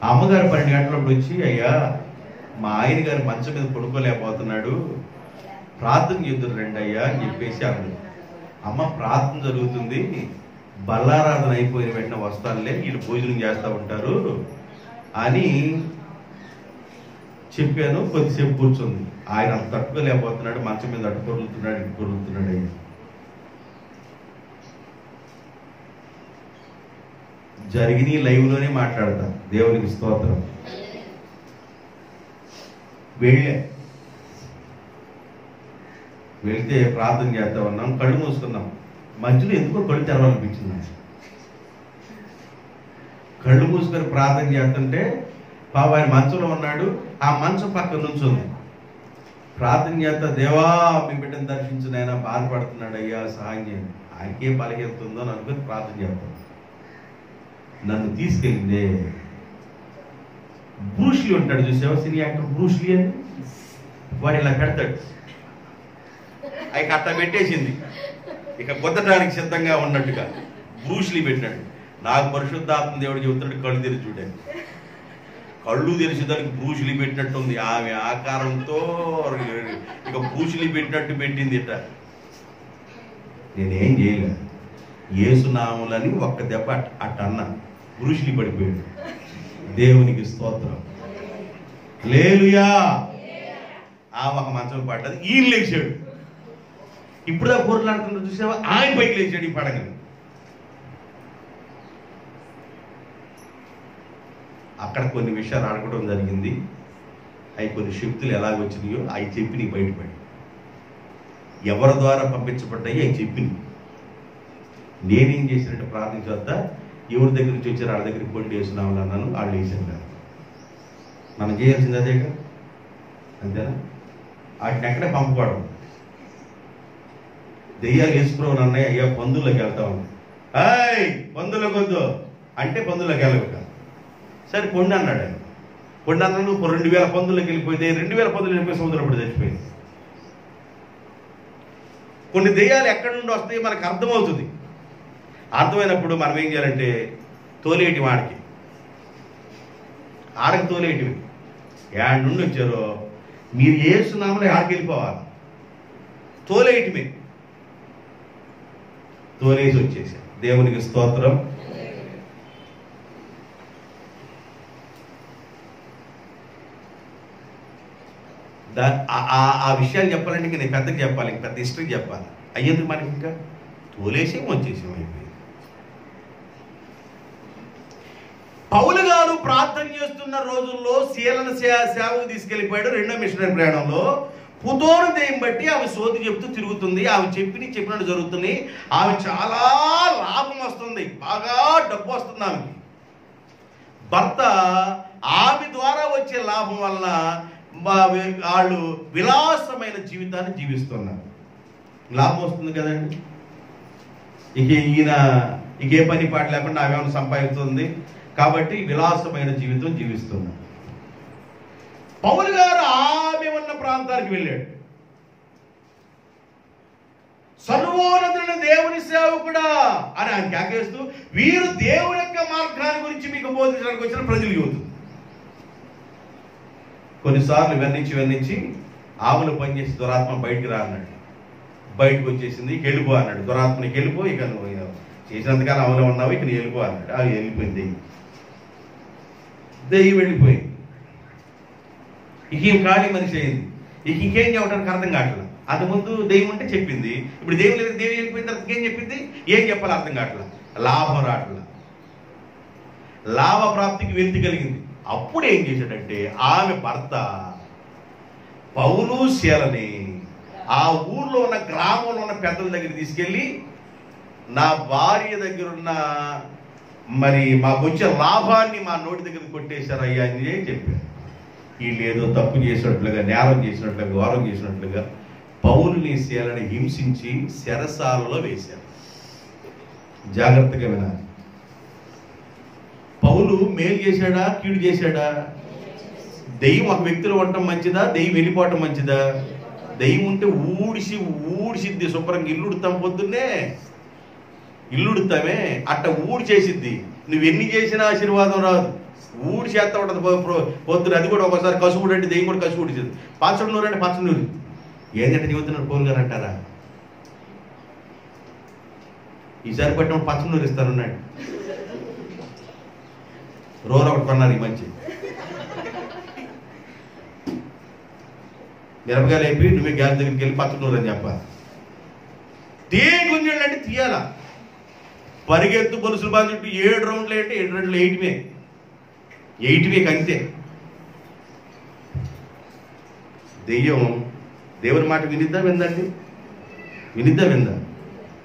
ఆ అమ్మగారు 12 గంటలప్పుడు వచ్చి, అయ్యా మా ఆయన గారు మంచం మీద పడుకోలేకపోతున్నాడు, ప్రార్థన చేద్దురు రండి అయ్యా అని చెప్పేసి అన్నది. అమ్మ ప్రార్థన జరుగుతుంది, బల్లారాధన అయిపోయిన వెంటనే వస్తానులే, వీళ్ళు భోజనం చేస్తూ ఉంటారు అని చెప్పాను. కొద్దిసేపు కూర్చుంది. ఆయన అంత తట్టుకోలేకపోతున్నాడు, మంచం మీద అటు పొరుగుతున్నాడు, ఇటు పొరుగుతున్నాడు. అయ్యి జరిగిన లైవ్లోనే మాట్లాడతా. దేవునికి స్తోత్రం. వెళితే ప్రార్థన చేస్తా ఉన్నాం, కళ్ళు మూసుకున్నాం. మధ్యలో ఎందుకో కళ్ళు తెరవాలనిపించింది. కళ్ళు మూసుకొని ప్రార్థన చేస్తుంటే పాప ఆయన మంచంలో ఉన్నాడు, ఆ మంచం పక్కన నుంచి ఉంది. ప్రార్థన చేస్తా, దేవా మీ బిడ్డను దర్శించు నాయనా, బాధపడుతున్నాడు అయ్యా సహాయం చేయండి. ఆయనకేం బలహీనతుందో అని అనుకుని ప్రార్థన చేస్తాను. నన్ను తీసుకెళ్ళిందే బ్రూస్లీ ఉంటాడు చూసావా, సినీ యాక్టర్ బ్రూస్లీ అని, వాడు ఇలా పెడతాడు. అవి అట్ట పెట్టేసింది, ఇక గుద్దడానికి సిద్ధంగా ఉన్నట్టుగా బ్రూస్లీ పెట్టినాడు. నాకు పరిశుద్ధాత్మ దేవుడు చెబుతున్నాడు, కళ్ళు తెరిచి చూడండి. కళ్ళు తెరిచి దానికి బ్రూస్లీ పెట్టినట్టుంది. ఆమె ఆకారంతో ఇక బ్రూస్లీ పెట్టినట్టు పెట్టింది. ఇట్ట నేనేం చేయలేదు, యేసునాములని ఒక్క దెబ్బ అట్ట అన్నా, బ్రూస్లీ పడిపోయాడు. దేవునికి స్తోత్రం. హల్లెలూయా. ఆ ఒక మంచం పడ్డది, ఈయన లేచాడు. ఇప్పుడు ఆ కూరలు ఆడుతున్నా చూసావా, ఆయన పైకి లేచాడు ఈ పడగని. అక్కడ కొన్ని విషయాలు అడగడం జరిగింది. అవి కొన్ని శక్తులు ఎలాగొచ్చినాయో అవి చెప్పి నీకు బయటపడి, ఎవరి ద్వారా పంపించబడ్డాయి అవి చెప్పి నేనేం చేసినట్టు ప్రార్థించొద్దా, ఎవరి దగ్గర నుంచి వచ్చారు వాళ్ళ దగ్గరికి కొండి వేసినాము అన్నాను, వాళ్ళు వేసాను కాదు. మనం చేయాల్సింది అదేగా, అంతేనా? వాటిని ఎక్కడే పంపకూడదు. దెయ్యాలు వేసుకున్నావు అన్నయ్య, అయ్యా పందుల్లోకి వెళ్తా ఉంది, అయ్ పందులకు వద్దు అంటే పందుల్లోకి వెళ్ళక సరే కొండ అన్నాడు. ఆయన కొండ అన్నాడు, 2000 పందుల్లోకి వెళ్ళిపోయింది. 2000 పందులు వెళ్ళిపోయి సముద్రం పడి చచ్చిపోయింది. కొన్ని దెయ్యాలు ఎక్కడి నుండి వస్తాయి మనకు అర్థమవుతుంది. అర్థమైనప్పుడు మనం ఏం చేయాలంటే తోలేటి వాడికి ఆడకి తోలేటివి యాడ్ నుండి వచ్చారో మీరు ఏసునామలో ఆడికి వెళ్ళిపోవాలి. తోలేటివి తోలేసి వచ్చేసారు. దేవునికి స్తోత్రం. ఆ విషయాలు చెప్పాలంటే ఇంకా నేను పెద్దకి చెప్పాలి, ఇంక పెద్ద హిస్టరీ చెప్పాలి. అయ్యేందుకు మనకి ఇంకా తోలేసేం వచ్చేసాం అయిపోయింది. పౌలు గారు ప్రార్థన చేస్తున్న రోజుల్లో శీలను సేవకు తీసుకెళ్ళిపోయాడు. రెండో మిషనరీ ప్రయాణంలో పుతోను దెయ్యం బట్టి ఆమె సోది చెప్తూ తిరుగుతుంది. ఆమె చెప్పినట్టు జరుగుతుంది. ఆమె చాలా లాభం వస్తుంది, బాగా డబ్బు వస్తుంది ఆమెకి. భర్త ఆమె ద్వారా వచ్చే లాభం వలన వాళ్ళు విలాసమైన జీవితాన్ని జీవిస్తున్నారు. లాభం వస్తుంది కదండి. ఈయన ఏ పని పాట లేకుండా ఆమె సంపాదిస్తుంది కాబట్టి విలాసమైన జీవితం జీవిస్తున్నారు. పౌలు గారు ఆమె ఉన్న ప్రాంతానికి వెళ్ళాడు. సర్వోన్నతుడైన దేవుని సేవకుడా అని ఆయన కేకేస్తూ, వీరు దేవుని యొక్క మార్గాన్ని గురించి మీకు బోధించడానికి వచ్చిన ప్రజలు యూత్. కొన్నిసార్లు వెన్నించి ఆవులు పనిచేసి దురాత్మ బయటికి రా అన్నాడు. బయటకు వచ్చేసింది, వెళ్ళిపో అన్నాడు. దురాత్మనికి వెళ్ళిపో, ఇక నువ్వు చేసినంతకాలం ఆవులో ఉన్నావు, ఇక నీ వెళ్ళిపో అన్నాడు. అవి వెళ్ళిపోయింది. దెయ్యం వెళ్ళిపోయింది. ఇక ఏం ఖాళీ మనిషి అయింది. ఇక ఇంకేం చెప్పడానికి అర్థం కావట్లేదు. అంతకుముందు దెయ్యం ఉంటే చెప్పింది, ఇప్పుడు దెయ్యం లేదు. దెయ్యం వెళ్ళిపోయిన తర్వాత ఇంకేం చెప్పింది, ఏం చెప్పాలి అర్థం కావట్లేదు. లాభం రావట్లేదు. లాభ ప్రాప్తికి వెళ్తి కలిగింది. అప్పుడు ఏం చేశాడంటే ఆమె భర్త పౌలు శీలని ఆ ఊర్లో ఉన్న గ్రామంలో ఉన్న పెద్దల దగ్గర తీసుకెళ్ళి, నా భార్య దగ్గర ఉన్న మరి మాకు వచ్చే లాభాన్ని మా నోటి దగ్గర కొట్టేశారు అయ్యా అని చెప్పారు. వీళ్ళు ఏదో తప్పు చేసినట్లుగా, నేరం చేసినట్లుగా, ఘోరం చేసినట్లుగా పౌలుని శీలని హింసించి చెరసాలలో వేశారు. జాగ్రత్తగా వినాలి. పౌలు మేలు చేశాడా, కీడు చేశాడా? దెయ్యం ఒక వ్యక్తిలో ఉండటం మంచిదా, దెయ్యం వెళ్ళిపోవటం మంచిదా? దెయ్యం ఉంటే ఊడిసిద్ది శుభ్రంగా. ఇల్లుడుతాం, పొద్దున్నే ఇల్లుడుతామే అట్ట ఊడి చేసిద్ది. నువ్వు ఎన్ని చేసినా ఆశీర్వాదం రాదు. ఊడి చేస్తా ఉంటుంది పొద్దున. అది కూడా ఒకసారి కసువుడు అంటే దెయ్యం కూడా కసువు ఊడిచింది. పచ్చడి నూరు అంటే పచ్చడి నూరు. ఏంటంటే చెబుతున్నాడు పౌలు గారు అంటారా? ఈసారి పట్టినప్పుడు పచ్చడి నూరు ఇస్తానున్నాడు. రోల్ ఒకటి కొన్నారు ఈ మంచి మిరపకాయలు అయిపోయి నువ్వే గ్యాస్ దగ్గరికి వెళ్ళి పచ్చడి నూరు అని చెప్పాలి. దేని గుంజండి అంటే తీయాల. పరిగెత్తు గొలుసులు బాగా చుట్టూ 7 రౌండ్లు అంటే 7 రౌండ్లు 8 అంతే. దెయ్యం దేవుని మాట విందండి? విందా?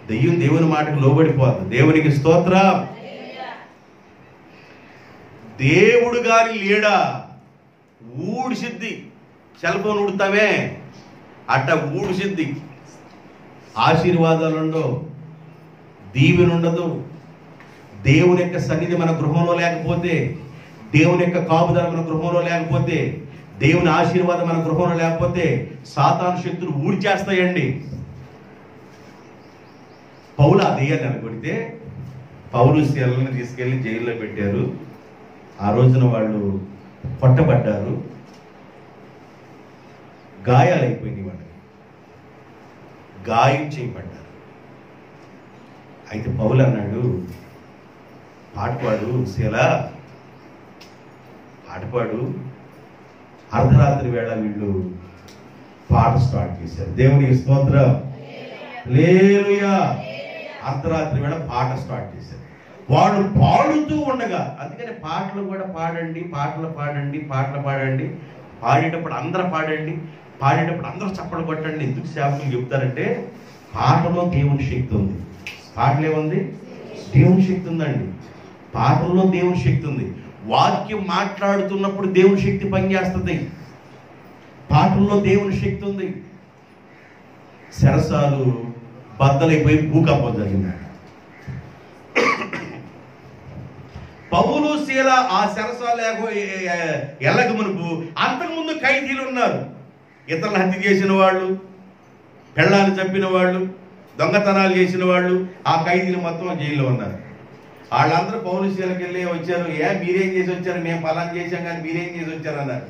దెయ్యం దేవుని మాటకు లోబడిపోదు. దేవునికి స్తోత్రం. దేవుడు గారి లేడా ఊడిసిద్ది. సెల్ ఫోన్ ఉడతామే అట్ట ఊడిసిద్ది. ఆశీర్వాదాలు ఉండవు, దీవెన ఉండదు. దేవుని యొక్క సన్నిధి మన గృహంలో లేకపోతే, దేవుని యొక్క కాపుదల మన గృహంలో లేకపోతే, దేవుని ఆశీర్వాదం మన గృహంలో లేకపోతే సాతాను శక్తులు ఊడ్చేస్తాయండి. పౌలు ఆ దెయ్యాన్ని అనుకొడితే పౌలు శీలని తీసుకెళ్లి జైల్లో పెట్టారు. ఆ రోజున వాళ్ళు కొట్టబడ్డారు, గాయాలైపోయింది, వాళ్ళకి గాయం చేయబడ్డారు. అయితే పౌలు అన్నాడు, పాటపాడు శీల, పాటపాడు. అర్ధరాత్రి వేళ వీళ్ళు పాట స్టార్ట్ చేశారు. దేవునికి స్తోత్రం. హల్లెలూయా. అర్ధరాత్రి వేళ పాట స్టార్ట్ చేశారు. వాడు పాడుతూ ఉండగా, అందుకని పాటలు కూడా పాడండి, పాటలు పాడండి, పాటలు పాడండి, పాడేటప్పుడు అందరూ పాడండి, పాడేటప్పుడు అందరూ చప్పట్లు కొట్టండి. ఎందుకు సేవకులు చెప్తారంటే పాటలో దేవుని శక్తి ఉంది. పాటలు ఏముంది? దేవుని శక్తి ఉందండి. పాటల్లో దేవుని శక్తి ఉంది. వాక్యం మాట్లాడుతున్నప్పుడు దేవుని శక్తి పనిచేస్తుంది. పాటల్లో దేవుని శక్తి ఉంది. శరసాలు బద్దలైపోయి భూకంపం జరిగింది. పౌలు శీల ఆ శరసాలు ఎల్లక మునుపు అంతకుముందు ఖైదీలు ఉన్నారు. ఇతరులు హత్య చేసిన వాళ్ళు, పెళ్ళాలు చంపిన వాళ్ళు, దొంగతనాలు చేసిన వాళ్ళు, ఆ ఖైదీలు మొత్తం జైల్లో ఉన్నారు. వాళ్ళందరూ పౌలు శీలకి వెళ్ళి వచ్చారు. మీరేం చేసి వచ్చారు? మేము పలానా చేశాం కానీ మీరేం చేసి వచ్చారు అన్నారు.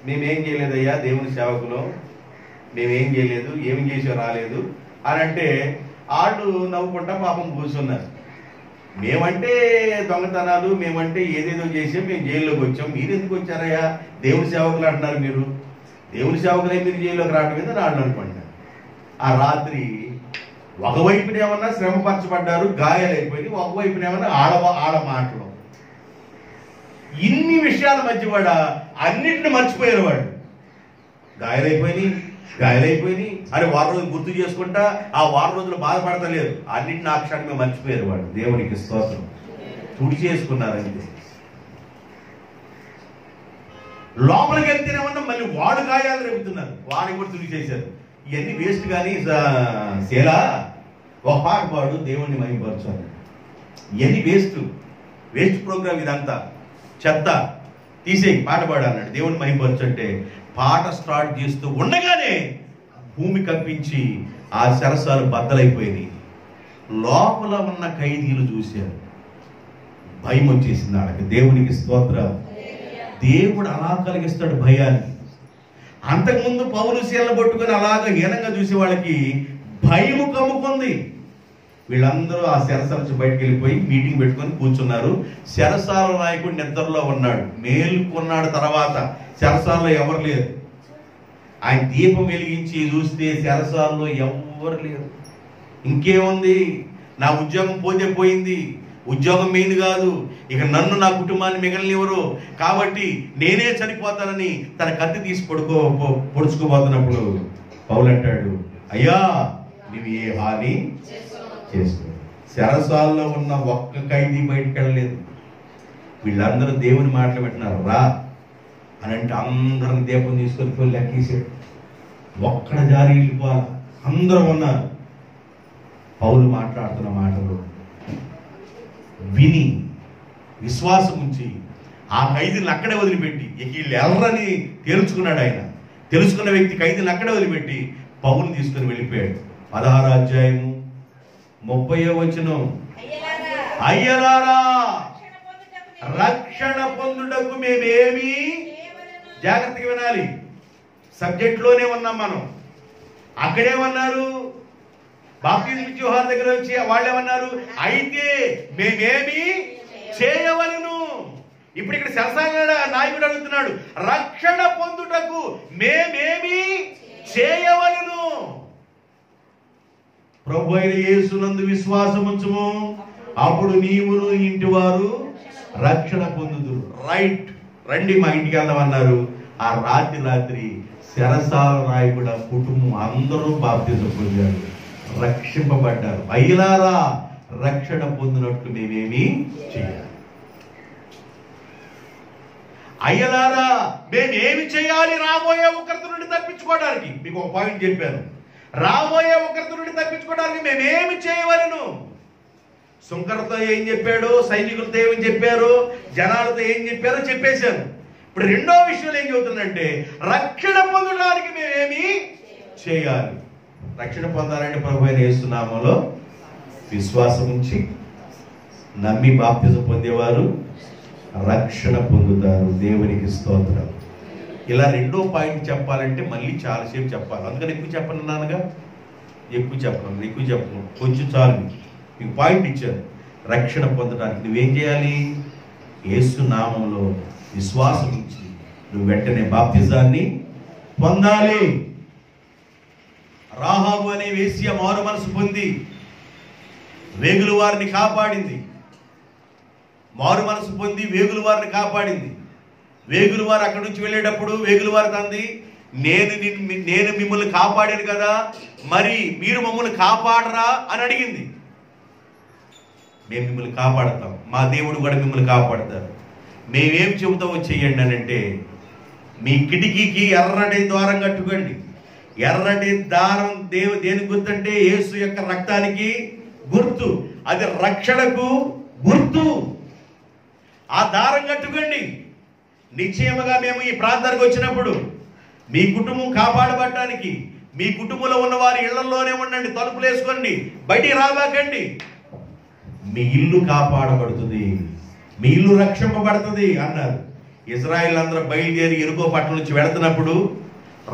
మేమేం చేయలేదయ్యా, దేవుని సేవకులు, మేమేం చేయలేదు, ఏమి చేసో రాలేదు అని అంటే వాళ్ళు నవ్వుకుంటా పాపం కూర్చున్నారు. మేమంటే దొంగతనాలు, మేమంటే ఏదేదో చేసాం, మేము జైల్లోకి వచ్చాం, మీరు ఎందుకు వచ్చారయ్యా? దేవుని సేవకులు అంటున్నారు. మీరు దేవుని సేవకులే మీరు జైల్లోకి రావడం మీద వాళ్ళు అనుకుంటున్నారు. ఆ రాత్రి ఒకవైపున ఏమన్నా శ్రమపరచబడ్డారు, గాయాలైపోయి, ఒకవైపున ఏమన్నా ఆడ మాటలు. ఇన్ని విషయాల మధ్య కూడా అన్నింటిని మర్చిపోయారు వాళ్ళు. గాయాలైపోయినాయి అని వారం రోజులు గుర్తు చేసుకుంటా ఆ వారం రోజులు బాధపడతలేరు. అన్నింటిని ఆ క్షణమే మర్చిపోయారు వాళ్ళు. దేవునికి స్తోత్రం. తుడి చేసుకున్నారు అంతే. లోపలికి వెళ్తేనేమన్నా మళ్ళీ వాడు గాయాలు రేపుతున్నారు, వాడిని కూడా తుడి చేశారు. ఇవన్నీ వేస్ట్. కానీ శీలా ఒక పాట పాడు, దేవుణ్ణి మహిమపరచాలి. ఇవన్నీ వేస్ట్ ప్రోగ్రామ్, ఇదంతా చెత్త, తీసేయి, పాట పాడు అన్నాడు. దేవుణ్ణి మహిమపరచు అంటే పాట స్టార్ట్ చేస్తూ ఉండగానే భూమి కంపించి ఆ శరసాలు బద్దలైపోయినాయి. లోపల ఉన్న ఖైదీలు చూశారు, భయం వచ్చేసింది వాళ్ళకి. దేవునికి స్తోత్రం. దేవుడు అలా కలిగిస్తాడు భయాన్ని. అంతకుముందు పౌలు శీలను పట్టుకొని అలాగ హీనంగా చూసే వాళ్ళకి భయము కమ్ముకుంది. వీళ్ళందరూ ఆ శరసాల నుంచి బయటకు వెళ్ళిపోయి మీటింగ్ పెట్టుకొని కూర్చున్నారు. శరసాల నాయకుడు నిద్రలో ఉన్నాడు, మేలుకున్నాడు. తర్వాత శరసాలలో ఎవరు లేరు. ఆయన దీపం వెలిగించి చూస్తే శరసాలలో ఎవరు లేరు. ఇంకేముంది, నా ఉద్యోగం పోతే పోయింది, ఉద్యోగం మెయిన్ కాదు, ఇక నన్ను నా కుటుంబాన్ని మిగలనివ్వరు, కాబట్టి నేనే చనిపోతానని తన కత్తి తీసి పొడుచుకోబోతున్నప్పుడు పౌలు అంటాడు, అయ్యా నువ్వు ఏ హాని చేసుకో. శరసాల్లో ఉన్న ఒక్క ఖైదీ బయటకు వెళ్ళలేదు. వీళ్ళందరూ దేవుని మాటలు పెట్టినారు. రా అని అంటే అందరిని దీపం తీసుకొని పోయి లెక్కేసాడు. ఒక్కడ జారి వెళ్ళిపోవాలి. అందరూ ఉన్నారు. పౌలు మాట్లాడుతున్న మాటలు విని విశ్వాసం ఉంచి ఆ ఖైదీని అక్కడే వదిలిపెట్టి, వీళ్ళు ఎల్లరని తెలుసుకున్నాడు ఆయన. తెలుసుకున్న వ్యక్తి ఖైదీని అక్కడే వదిలిపెట్టి పౌలుని తీసుకుని వెళ్ళిపోయాడు. 16వ అధ్యాయము 30వ వచనం, అయ్యలారా రక్షణ పొందుటకు మేమేమి, జాగ్రత్తగా వినాలి, సబ్జెక్ట్ లోనే ఉన్నాం మనం. అక్కడేమన్నారు, బాప్తిస్మ యోహాను దగ్గర వచ్చి వాళ్ళేమన్నారు, అయితే మేమేమి చేయవలెను. ఇప్పుడు ఇక్కడ శరసాల నాయకుడు అడుగుతున్నాడు, రక్షణ పొందుటకు మేమేమి చేయవలెను. ప్రభు అయిన యేసునందు విశ్వాసం ఉంచుము, అప్పుడు నీవును ఇంటి వారు రక్షణ పొందుదురు. రైట్, రండి మా ఇంటికి వెళ్దామన్నారు. ఆ రాత్రి శరసాల నాయకుడు కుటుంబం అందరూ బాప్తిజం పొందారు, రక్షింపబడ్డారు. అయ్యలారా రక్షణ పొందినట్లు మేమేమి చేయాలి? అయ్యలారా మేమేమి చేయాలి రాబోయే ఉగ్రత నుండి తప్పించుకోవడానికి? మీకు ఒక పాయింట్ చెప్పాను. రాబోయే ఉగ్రత నుండి తప్పించుకోవడానికి మేమేమి చేయవలను? సుంకరతో ఏం చెప్పాడు, సైనికులతో ఏం చెప్పారు, జనాలతో ఏం చెప్పారో చెప్పేశాను. ఇప్పుడు రెండో విషయంలో ఏం చెబుతుందంటే, రక్షణ పొందడానికి మేమేమి చేయాలి? రక్షణ పొందాలంటే ప్రభు అయిన యేసు నామములో విశ్వాసం ఉంచి నమ్మి బాప్తిజం పొందేవారు రక్షణ పొందుతారు. దేవునికి స్తోత్రం. ఇలా రెండో పాయింట్ చెప్పాలంటే మళ్ళీ చాలాసేపు చెప్పాలి. అందుకని ఎక్కువ చెప్పనున్నానుగా, ఎక్కువ చెప్పను, కొంచెం చాలు. మీకు పాయింట్ ఇచ్చారు. రక్షణ పొందడానికి నువ్వేం చేయాలి? యేసు నామములో విశ్వాసం ఉంచి నువ్వు వెంటనే బాప్తిజాన్ని పొందాలి. రాహాబు అనే వేశ్య మారు మనసు పొంది వేగులు వారిని కాపాడింది. మారు మనసు పొంది వేగుల వారిని కాపాడింది. వేగుల వారు అక్కడి నుంచి వెళ్ళేటప్పుడు వేగుల వారు తంది, నేను మిమ్మల్ని కాపాడాను కదా, మరి మీరు మమ్మల్ని కాపాడరా అని అడిగింది. మేము మిమ్మల్ని కాపాడతాం, మా దేవుడు కూడా మిమ్మల్ని కాపాడతారు, మేమేం చెబుతామో చెయ్యండి అని అంటే, మీ కిటికీకి ఎర్రటి ద్వారం కట్టుకోండి. ఎర్రటి దారం దేని గుర్తు అంటే యేసు యొక్క రక్తానికి గుర్తు, అది రక్షణకు గుర్తు. ఆ దారం కట్టుకోండి. నిశ్చయముగా మేము ఈ ప్రాంతానికి వచ్చినప్పుడు మీ కుటుంబం కాపాడబడటానికి, మీ కుటుంబంలో ఉన్న వారి ఇళ్లలోనే ఉండండి, తలుపులు వేసుకోండి, బయటికి రాబాకండి. మీ ఇల్లు కాపాడబడుతుంది, మీ ఇల్లు రక్షింపబడుతుంది అన్నారు. ఇజ్రాయిల్ అందరూ బయలుదేరి ఎరుకో పట్టణం నుంచి వెళుతున్నప్పుడు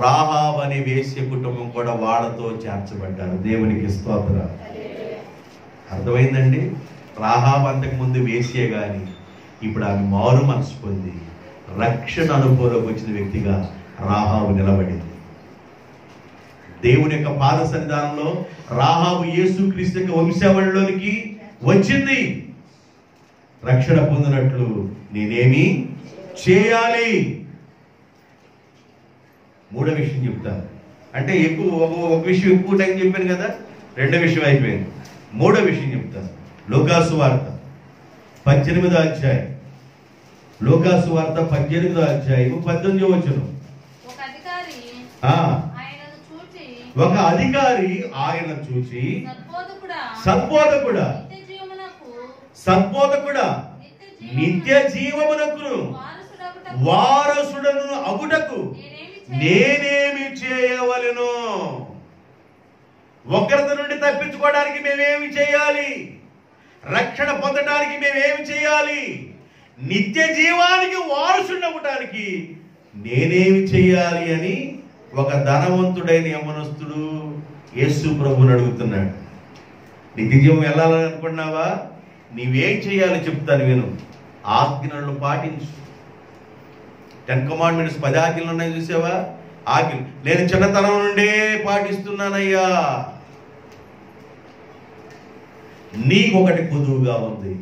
రాహాబు అనే వేశ్య కుటుంబం కూడా వాళ్ళతో చేర్చబడ్డారు. దేవునికి స్తోత్రం. అర్థమైందండి? రాహాబు అంతకు ముందు వేశ్యే గాని ఇప్పుడు ఆమె మారు మనసు పొంది రక్షణ అనుభవంలోకి వచ్చిన వ్యక్తిగా రాహాబు నిలబడింది. దేవుని యొక్క పాద సన్నిధానంలో రాహాబు యేసుక్రీస్తు యొక్క వంశావళిలోనికి వచ్చింది. రక్షణ పొందినట్లు నేనేమి చేయాలి? మూడో విషయం చెప్తాను. అంటే ఒక విషయం ఎక్కువ టైం చెప్పాను కదా, రెండో విషయం అయిపోయింది. మూడో విషయం చెప్తాను. లూకాసు వార్త 18వ అధ్యాయం, లూకాసు వార్త 18వ అధ్యాయం 19వ వచనం. ఒక అధికారి ఆయన చూచి సద్బోధకుడా నిత్య జీవమునకు వారసుడను అగుటకు నేనేమి చేయవలెను? ఉగ్రత నుండి తప్పించుకోవడానికి మేమేమి చేయాలి? రక్షణ పొందడానికి మేమేమి చేయాలి? నిత్య జీవానికి వారసుడు అవ్వటానికి నేనేమి చేయాలి అని ఒక ధనవంతుడైన యవ్వనస్తుడు యేసు ప్రభువుని అడుగుతున్నాడు. నిత్య జీవం వెళ్ళాలని అనుకున్నావా? నీవేం చేయాలో చెప్తాను విను. ఆజ్ఞలను పాటించు. 10 కమాండ్మెంట్స్ 10 ఆజ్ఞలు ఉన్నాయి చూసావా? ఆజ్ఞలు నేను చిన్నతనం నుండే పాటిస్తున్నానయ్యా. నీకొకటి కొదువుగా ఉంది,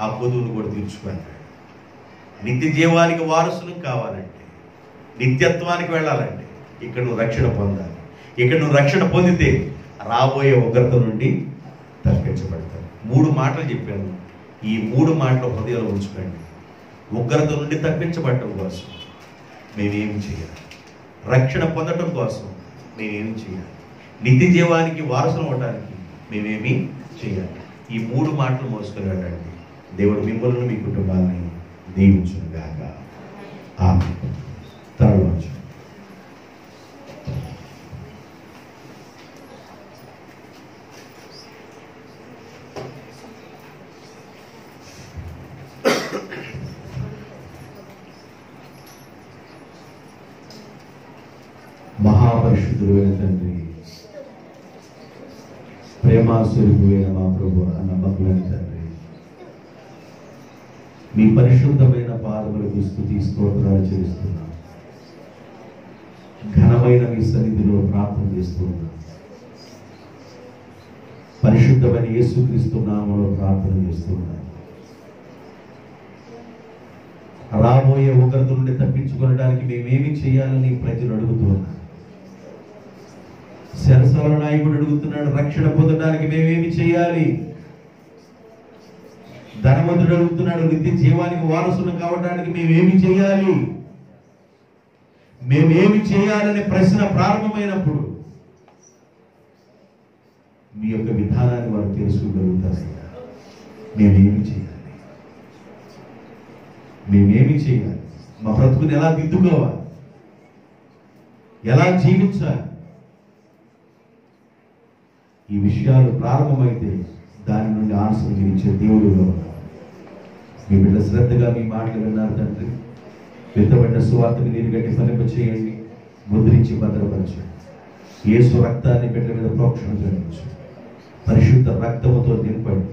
ఆ కొదువును కూడా తీర్చుకున్నాడు. నిత్య జీవానికి వారసులు కావాలంటే, నిత్యత్వానికి వెళ్ళాలంటే ఇక్కడ నువ్వు రక్షణ పొందాలి. ఇక్కడ నువ్వు రక్షణ పొందితే రాబోయే ఉగ్రత నుండి తప్పించబడతావు. 3 మాటలు చెప్పాను. ఈ 3 మాటలు హృదయంలో ఉంచుకోండి. ఉగ్రత నుండి తప్పించబడటం కోసం మేమేమి చేయాలి? రక్షణ పొందటం కోసం మేమేమి చేయాలి? నిత్య జీవానికి వారసులు అవ్వడానికి మేమేమి చేయాలి? ఈ 3 మాటలు మోసుకొని వెళ్ళండి. దేవుడు మిమ్మల్ని, మీ కుటుంబాన్ని దీవించును గాక. ఆమేన్. తరలించు. మహాపరిశుద్ధుడైన తండ్రి, ప్రేమాస్వరూపుడైన మా ప్రభువా, నమ్మకమైన తండ్రి, మీ పరిశుద్ధమైన పాదములకు స్తుతి స్తోత్రాలు చెల్లిస్తున్నాం. ఘనమైన మీ సన్నిధిలో ప్రార్థన చేస్తున్నాం. పరిశుద్ధమైన యేసుక్రీస్తు నామములో ప్రార్థన చేస్తున్నాం. రాబోయే ఉగ్రత నుండి తప్పించుకోవడానికి మేమేమి చేయాలని ప్రజలు అడుగుతున్నారు. శరసాల నాయకుడు అడుగుతున్నాడు, రక్షణ పొందడానికి మేమేమి చేయాలి? ధనవంతుడు అడుగుతున్నాడు, నిత్య జీవానికి వారసులు కావడానికి మేమేమి చేయాలి? మేమేమి చేయాలనే ప్రశ్న ప్రారంభమైనప్పుడు మీ యొక్క విధానాన్ని వారు తెలుసుకోగలుగుతారు. మేమేమి చేయాలి? మేమేమి చేయాలి? మా బ్రతుకుని ఎలా దిద్దుకోవాలి? ఎలా జీవించాలి? ఈ విషయాలు ప్రారంభమైతే దాని నుండి ఆశీర్వదించే దేవుడుగా ఉన్నారు. మీ బిడ్డ శ్రద్ధగా మీ మాటలు విన్నారు తండ్రి. విత్తబడిన సువార్తని నీరు గట్టి ఫలింప చేయండి, ముద్రించి భద్రపరచండి. యేసు రక్తాన్ని బిడ్డ మీద ప్రోక్షణ చేయించు. పరిశుద్ధ రక్తముతో నింపండి.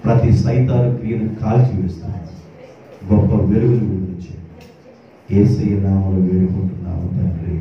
ప్రతి సైతాను క్రియను కాల్చి వేస్తాను. గొప్ప వెలుగులు విడిచి యేసయ్య నామములో వేడుకుంటున్నాము తండ్రి.